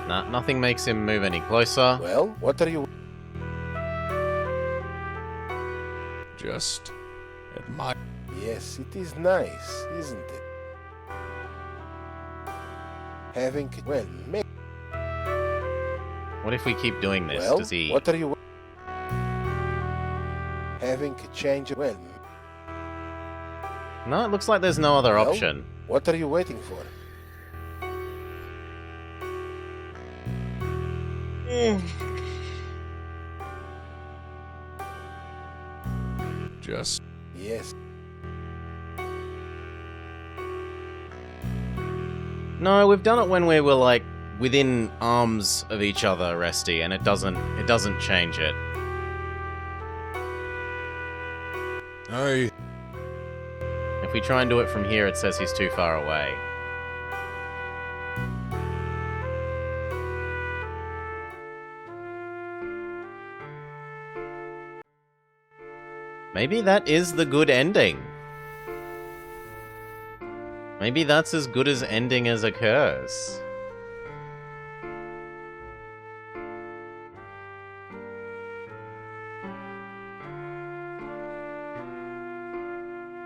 Nah, nothing makes him move any closer. Well, what are you... Just admire... Yes, it is nice, isn't it? Having... Well, make... What if we keep doing this? Well, Does he... what are you... Having a change... Well, No, it looks like there's no other Well? option. what are you waiting for? Just... Yes. No, we've done it when we were like within arms of each other, Resty, and it doesn't change it. If we try and do it from here, it says he's too far away. Maybe that is the good ending. Maybe that's as good as ending as occurs.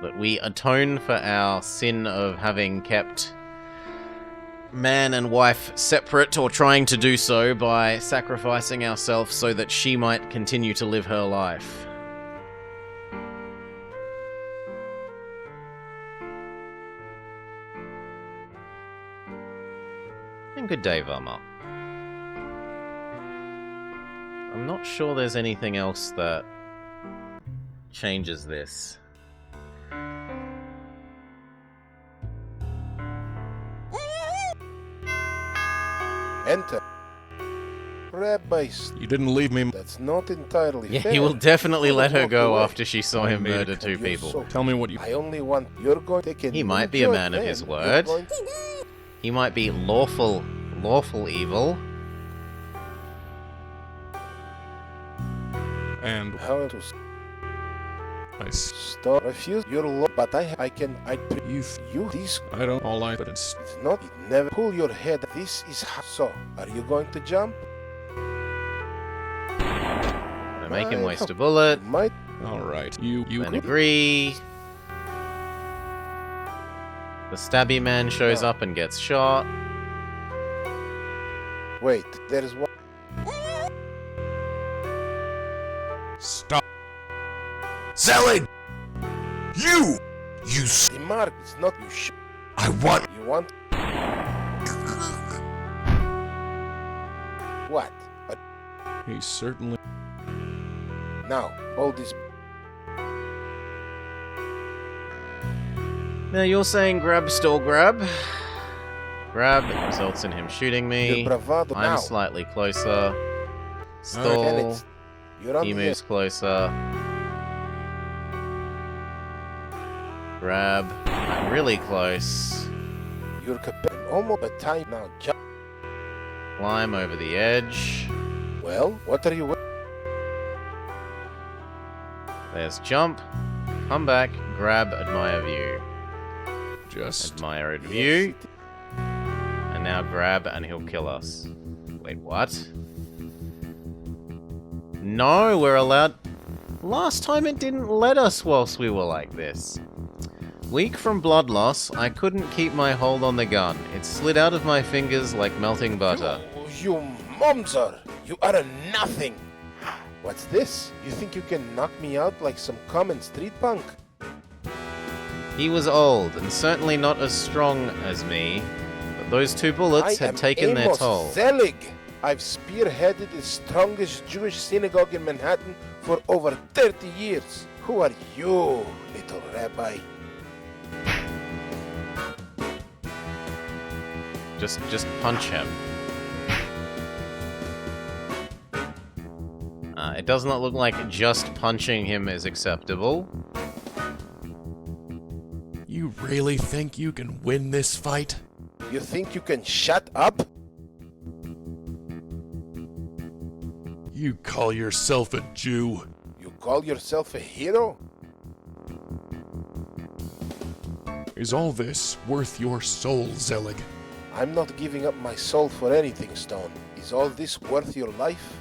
That we atone for our sin of having kept man and wife separate, or trying to do so by sacrificing ourselves so that she might continue to live her life. And good day, Varma. I'm not sure there's anything else that changes this. Enter. Rabbi... You didn't leave me... That's not entirely Yeah, fair. he will definitely let her Walk go away. after she saw him made a murder two You're people. so- Tell me what you... I only want... You're going to take He might be a man of his word. He might be lawful evil. And... How to... I... Stop. Refuse your law, but I can... You... This... I don't... All I... But it's... It's not... It never... Pull your head. This is how... So, are you going to jump? Gonna make him waste a bullet. You might... Alright. You... Then agree. The stabby man shows up and gets shot. Wait, there's one... Stop. Zelig! You! You The mark is not... You I want... You want... What? He certainly... Now, hold this... Now you're saying grab, stall, grab. Grab results in him shooting me. Your bravado I'm now. slightly closer. Stall. Kenneth, you're on He the moves closer. Grab. I'm really close. edge. You're almost a time now. Jump. Climb over the edge. Well, what are you... There's jump. Come back. Grab, admire view. Just... Admire view. And now grab and he'll kill us. Wait, what? No, we're allowed... Last time it didn't let us whilst we were like this. Weak from blood loss, I couldn't keep my hold on the gun. It slid out of my fingers like melting butter. You momzer! You are a nothing! What's this? You think you can knock me out like some common street punk? He was old, and certainly not as strong as me, but those 2 bullets had taken their toll. Zelig. I've spearheaded the strongest Jewish synagogue in Manhattan for over 30 years. Who are you, little rabbi? Just punch him. It does not look like just punching him is acceptable. You really think you can win this fight? You think you can shut up? You call yourself a Jew? You call yourself a hero? Is all this worth your soul, Zelig? I'm not giving up my soul for anything, Stone. Is all this worth your life?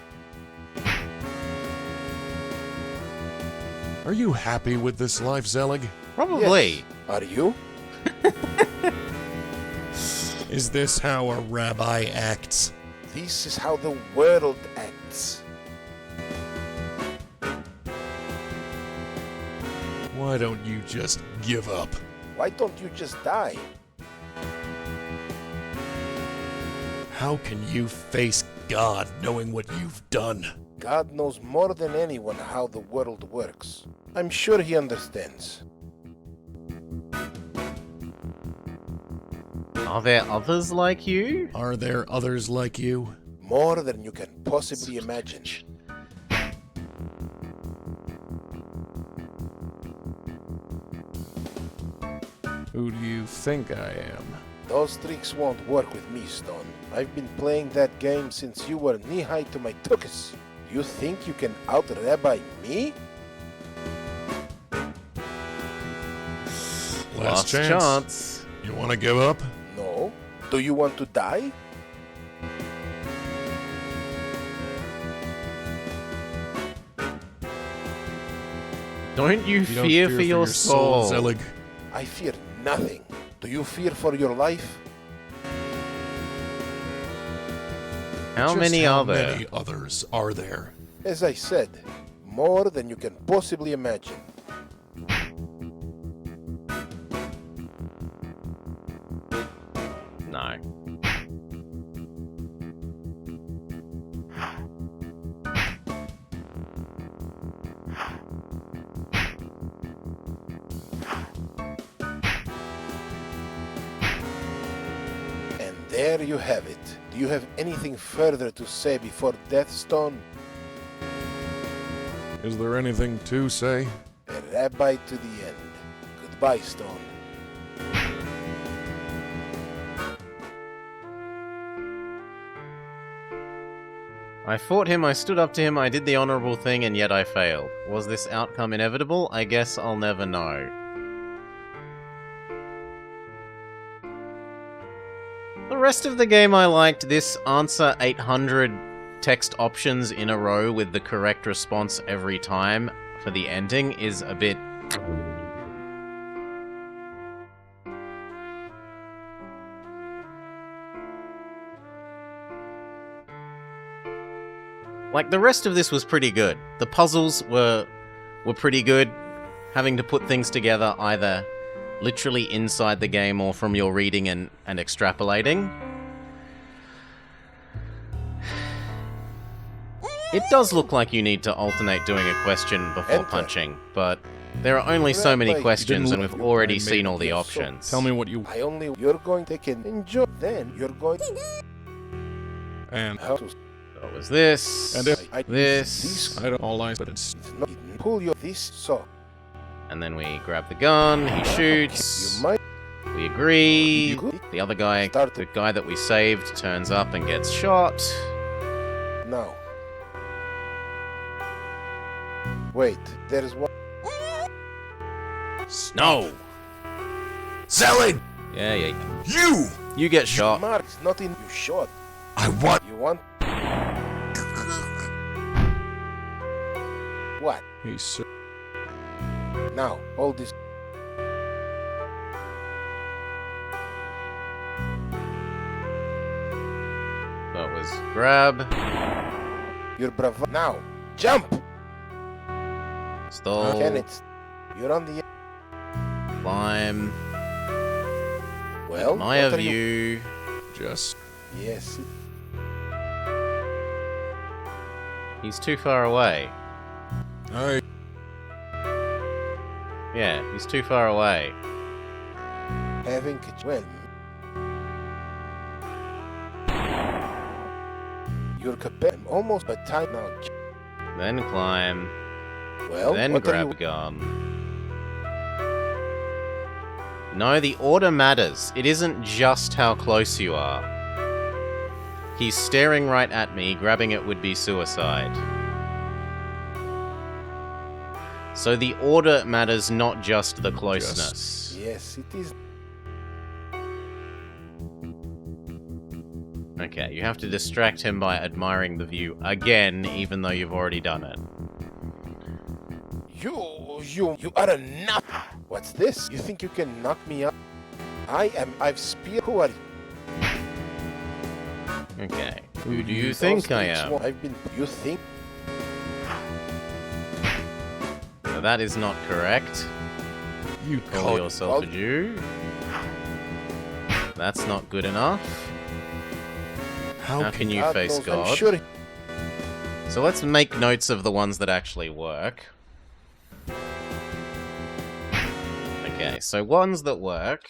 Are you happy with this life, Zelig? Probably. Yes. Are you? Is this how a rabbi acts? This is how the world acts. Why don't you just give up? Why don't you just die? How can you face God knowing what you've done? God knows more than anyone how the world works. I'm sure he understands. Are there others like you? Are there others like you? More than you can possibly imagine. Who do you think I am? Those tricks won't work with me, Stone. I've been playing that game since you were knee-high to my tuchus. You think you can out-rabbi me? Last chance. You want to give up? No. Do you want to die? Don't you don't fear for your soul? Zelig. I fear nothing. Do you fear for your life? How Just many how are there? many others are there? As I said, more than you can possibly imagine. No. And there you have it. Do you have anything further to say before death, Stone? Is there anything to say? A rabbi to the end. Goodbye, Stone. I fought him, I stood up to him, I did the honorable thing, and yet I failed. Was this outcome inevitable? I guess I'll never know. The rest of the game I liked. This answer 800 text options in a row with the correct response every time for the ending is a bit... Like, the rest of this was pretty good. The puzzles were pretty good. Having to put things together either literally inside the game or from your reading and extrapolating. It does look like you need to alternate doing a question before punching, but there are only so many questions and we've already seen all the options. Tell me what you... You're going to take an enjoy, then you're going And how to What was this? And if this. I don't all lies, but it's... not pull your this so And then we grab the gun, he shoots, you might we agree, you the other guy, the guy that we saved, turns up and gets shot. now. Wait, there is one. No! Zelig! Yeah, You! you get shot. Mark's not in you shot. I want... You want what? He's so... Now, all this That was Grab. You're bravo. Now, jump! Stall. Kenneth, you're on the... Climb. Well, Maya what are view. Just Yes. He's too far away. I Yeah, he's too far away. Having... Well... You're I'm almost by time now. Then climb. Well, Then what grab are a gun. No, the order matters. It isn't just how close you are. He's staring right at me. Grabbing it would be suicide. So the order matters, not just the closeness. Yes, it is. Okay, you have to distract him by admiring the view again, even though you've already done it. You are a nut. What's this? You think you can knock me up? I've spear. Who are you? Okay, who do you think I am? You think? No, that is not correct. you Call yourself a Jew. That's not good enough. How can you face God? I'm sure. So let's make notes of the ones that actually work. Okay, so ones that work.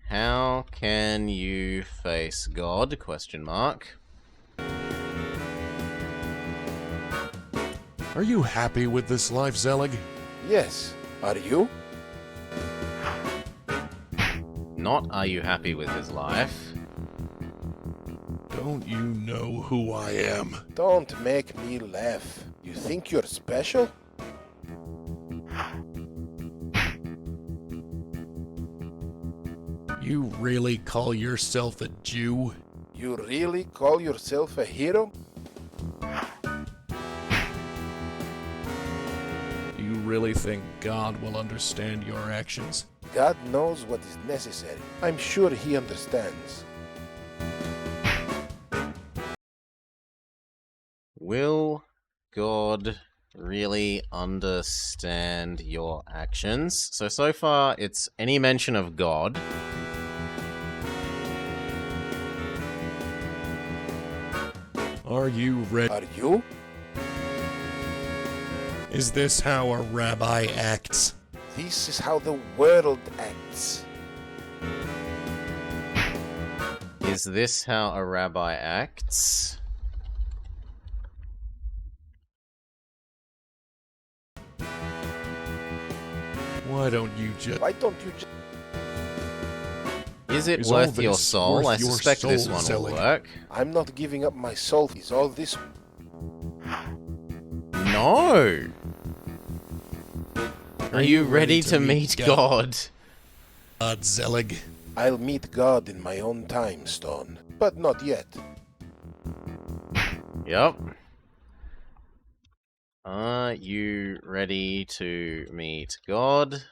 How can you face God? Question mark. Are you happy with this life, Zelig? Yes. Are you? Not are you happy with his life? Don't you know who I am? Don't make me laugh. You think you're special? You really call yourself a Jew? You really call yourself a hero? You really think God will understand your actions? God knows what is necessary. I'm sure he understands. Will God really understand your actions? So far, it's any mention of God. Are you ready? Are you? Is this how a rabbi acts? This is how the world acts. Is this how a rabbi acts? Why don't you just... Why don't you just... Is it Is all worth your this soul? worth I your suspect this soul, one will Zelig? work. I'm not giving up my soul. Is all this... No! Are you ready to meet God? Zelig? I'll meet God in my own time, Stone. But not yet. Yep. Are you ready to meet God?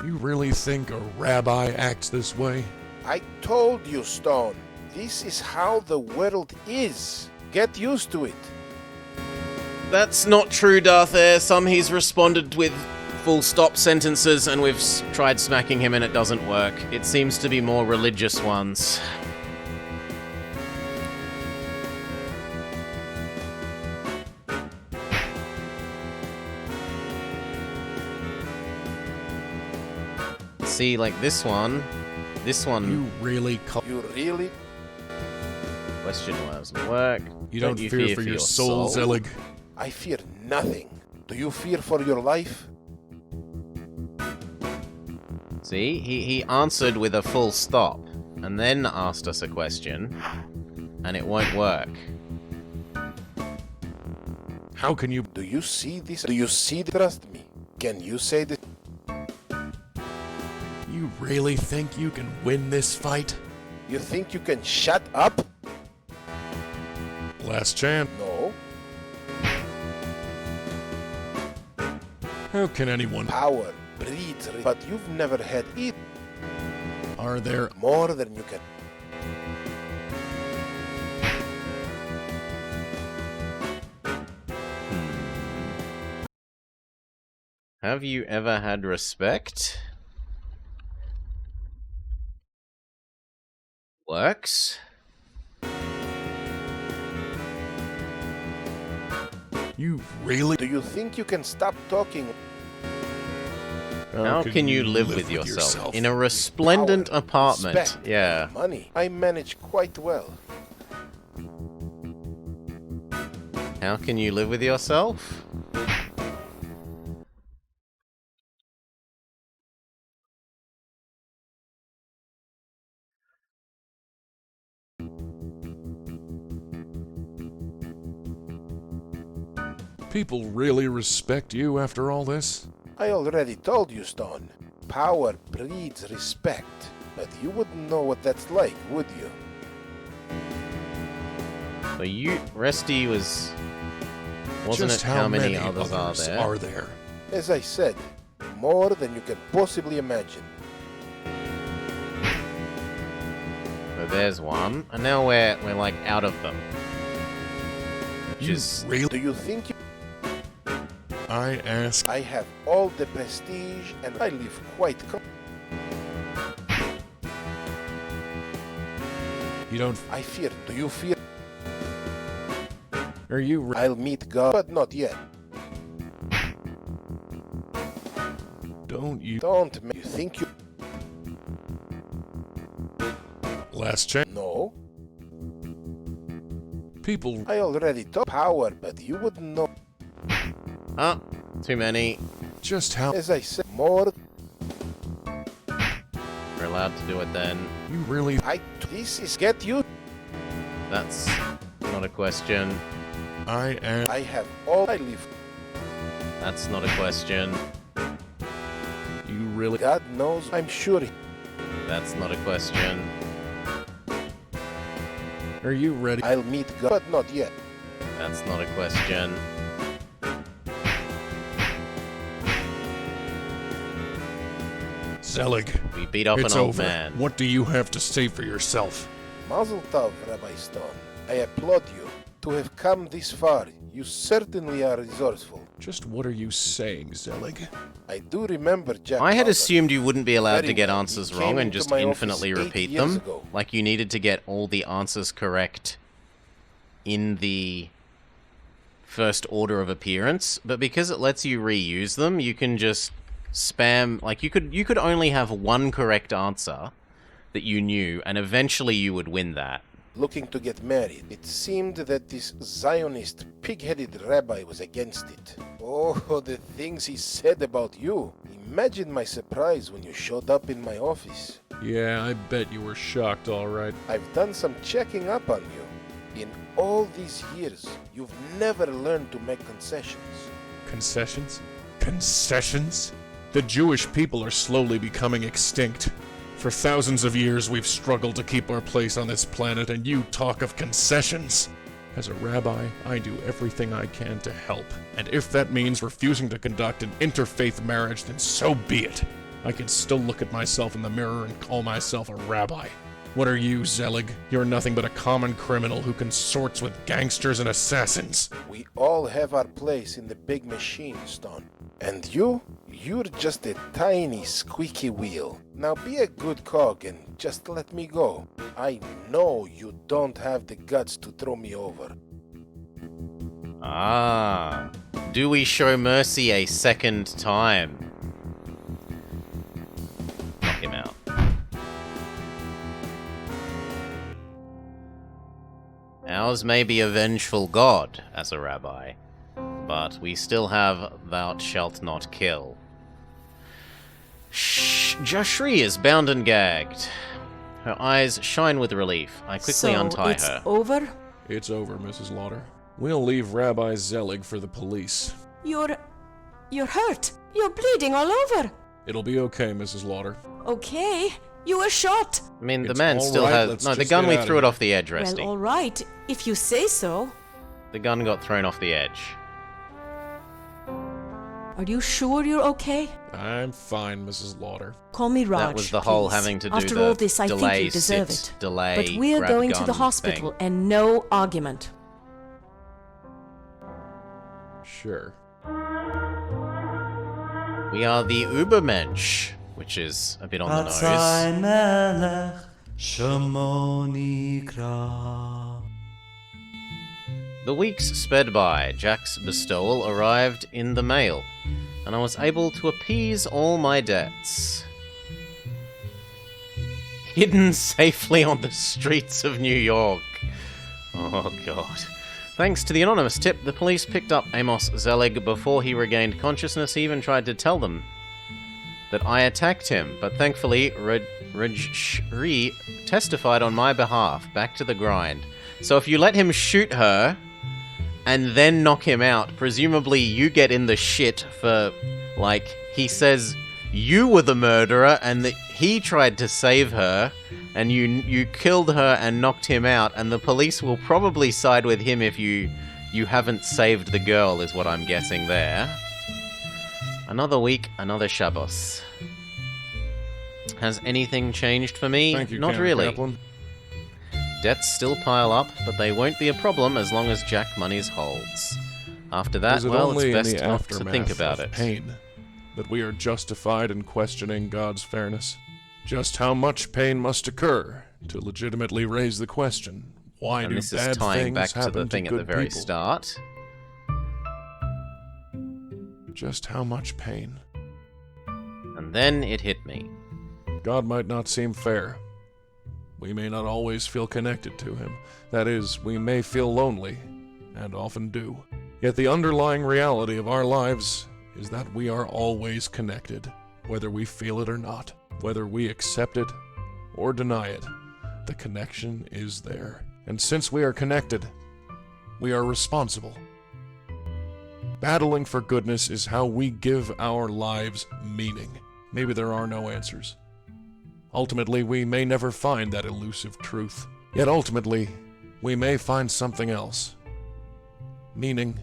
You really think a rabbi acts this way? I told you, Stone. This is how the world is. Get used to it. That's not true, Darth Air. Some he's responded with full stop sentences, and we've tried smacking him and it doesn't work. It seems to be more religious ones. See, like this one. You really call... You really? Question doesn't work. You don't fear for your soul, Zelig? I fear nothing. Do you fear for your life? See, he answered with a full stop, and then asked us a question, and it won't work. How can you... Do you see this? Do you see? Trust me. Can you say this? You really think you can win this fight? You think you can shut up? Last chance. No. How can anyone... Power breeds, but you've never had it. Are there... More than you can... Have you ever had respect? Works? You really... Do you think you can stop talking? How can you live with yourself? In a resplendent Power, apartment. respect, Yeah. Money. I manage quite well. How can you live with yourself? People really respect you after all this? I already told you, Stone. Power breeds respect. But you wouldn't know what that's like, would you? So you... Resty was... Wasn't Just it how many others others are there? are there? As I said, more than you can possibly imagine. So there's one, and now we're like out of them. Which You is... really... Do you think you... I ask... I have all the prestige and I live quite You don't... I fear. Do you fear? Are you... I'll meet God, but not yet. Don't you... Don't make you think you... Last chance. No. People... I already told power, but you wouldn't know. Oh, too many. Just how... As I said, more... We're allowed to do it then. You really... This is get you. That's not a question. I ask... I have all I live. That's not a question. You really... God knows, I'm sure. That's not a question. Are you ready? I'll meet God, but not yet. That's not a question. Zelig, We beat up it's an old over. man. What do you have to say for yourself? Mazel tov, Rabbi Stone. I applaud you. To have come this far, you certainly are resourceful. Just what are you saying, Zelig? I do remember Jack. I had Albert. assumed you wouldn't be allowed Very to get well. answers He wrong came and into just my infinitely office 8 repeat years them. ago. Like you needed to get all the answers correct in the first order of appearance, but because it lets you reuse them, you can just spam, like you could only have one correct answer that you knew, and eventually you would win that. Looking to get married. It seemed that this Zionist, pig-headed rabbi was against it. Oh, the things he said about you. Imagine my surprise when you showed up in my office. Yeah, I bet you were shocked, all right. I've done some checking up on you. In all these years, you've never learned to make concessions. Concessions? Concessions? The Jewish people are slowly becoming extinct. For thousands of years, we've struggled to keep our place on this planet, and you talk of concessions. As a rabbi, I do everything I can to help. And if that means refusing to conduct an interfaith marriage, then so be it. I can still look at myself in the mirror and call myself a rabbi. What are you, Zelig? You're nothing but a common criminal who consorts with gangsters and assassins. We all have our place in the big machine, Stone. And you're just a tiny squeaky wheel. Now be a good cog and just let me go. I know you don't have the guts to throw me over. Ah. Do we show mercy a second time? Knock him out. Ours may be a vengeful god, as a rabbi, but we still have thou shalt not kill. Shh, Jashri is bound and gagged. Her eyes shine with relief. I quickly untie it's her. over? It's over, Mrs. Lauder. We'll leave Rabbi Zelig for the police. You're hurt. You're bleeding all over. It'll be okay, Mrs. Lauder. Okay. You were shot. I mean, the It's man all still right, has... let's No, the just gun, get we out of threw it here. off the edge, Resty. Well, all right, if you say so. The gun got thrown off the edge. Are you sure you're okay? I'm fine, Mrs. Lauder. Call me Raj, That was the whole please. having to do After the all this, I think delay, you deserve sit, it. delay, But we're grab going to the gun hospital thing. and no argument. Sure. We are the Ubermensch, which is a bit on the nose. The weeks sped by. Jack's bestowal arrived in the mail, and I was able to appease all my debts. Hidden safely on the streets of New York. Oh, God. Thanks to the anonymous tip, the police picked up Amos Zelig before he regained consciousness. He even tried to tell them that I attacked him, but thankfully, Rajshri testified on my behalf. Back to the grind. So if you let him shoot her and then knock him out, presumably you get in the shit for, like, he says you were the murderer and that he tried to save her, and you killed her and knocked him out, and the police will probably side with him if you haven't saved the girl, is what I'm guessing there. Another week, another Shabbos. Has anything changed for me? Thank you, Not Canon really. Kaplan. Debts still pile up, but they won't be a problem as long as Jack Monies holds. After that, Is it well, only it's in best the not to think aftermath about of it. pain that we are justified in questioning God's fairness? Just how much pain must occur to legitimately raise the question, why And do this is bad tying things back to happen the thing at good the very people? start. Just how much pain? And then it hit me. God might not seem fair. We may not always feel connected to him. That is, we may feel lonely, and often do. Yet the underlying reality of our lives is that we are always connected, whether we feel it or not. Whether we accept it or deny it, the connection is there. And since we are connected, we are responsible. Battling for goodness is how we give our lives meaning. Maybe there are no answers. Ultimately, we may never find that elusive truth. Yet ultimately, we may find something else. Meaning,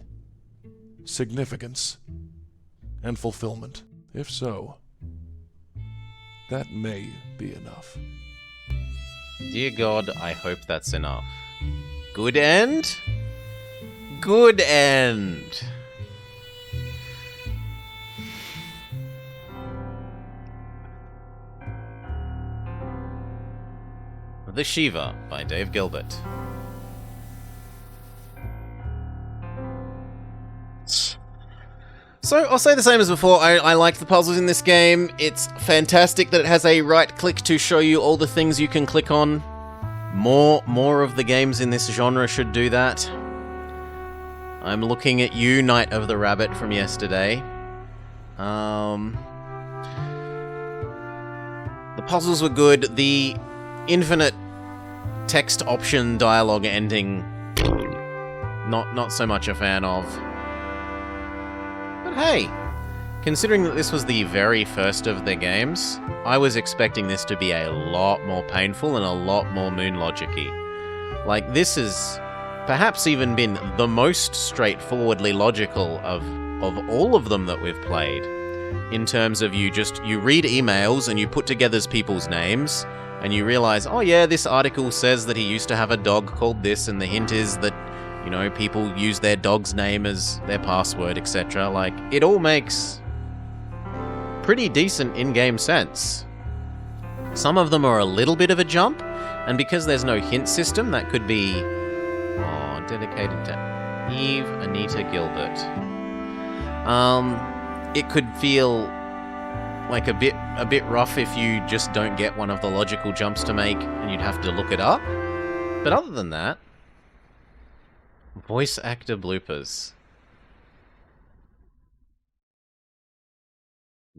significance, and fulfillment. If so, that may be enough. Dear God, I hope that's enough. Good end? Good end! The Shivah by Dave Gilbert. So, I'll say the same as before, I like the puzzles in this game. It's fantastic that it has a right click to show you all the things you can click on. More of the games in this genre should do that. I'm looking at you, Knight of the Rabbit from yesterday. The puzzles were good. The infinite text option dialogue ending, not so much a fan of. But hey, considering that this was the very first of their games, I was expecting this to be a lot more painful and a lot more Moon Logic-y. Like, this has perhaps even been the most straightforwardly logical of all of them that we've played. In terms of you read emails and you put together people's names, and you realize, oh yeah, this article says that he used to have a dog called this, and the hint is that, you know, people use their dog's name as their password, etc. Like, it all makes pretty decent in-game sense. Some of them are a little bit of a jump, and because there's no hint system, that could be dedicated to Eve Anita Gilbert. It could feel like a bit rough if you just don't get one of the logical jumps to make, and you'd have to look it up. But other than that, voice actor bloopers.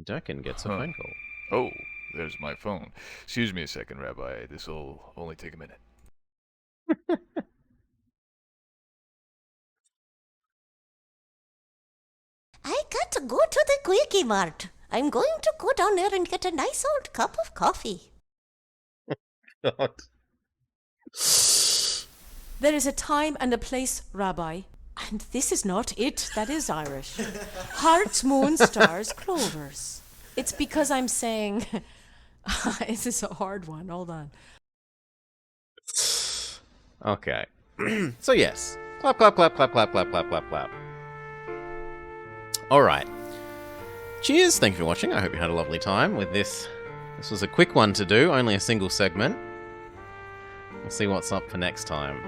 Durkin gets a phone call. Oh, there's my phone. Excuse me a second, Rabbi. This'll only take a minute. I got to go to the Quickie Mart. I'm going to go down there and get a nice old cup of coffee. There is a time and a place, Rabbi. And this is not it. That is Irish. Hearts, moons, stars, clovers. It's because I'm saying... This is a hard one. Hold on. Okay. So yes. Clap, clap, clap, clap, clap, clap, clap, clap, clap. Alright. Cheers, thank you for watching. I hope you had a lovely time with this. This was a quick one to do, only a single segment. We'll see what's up for next time.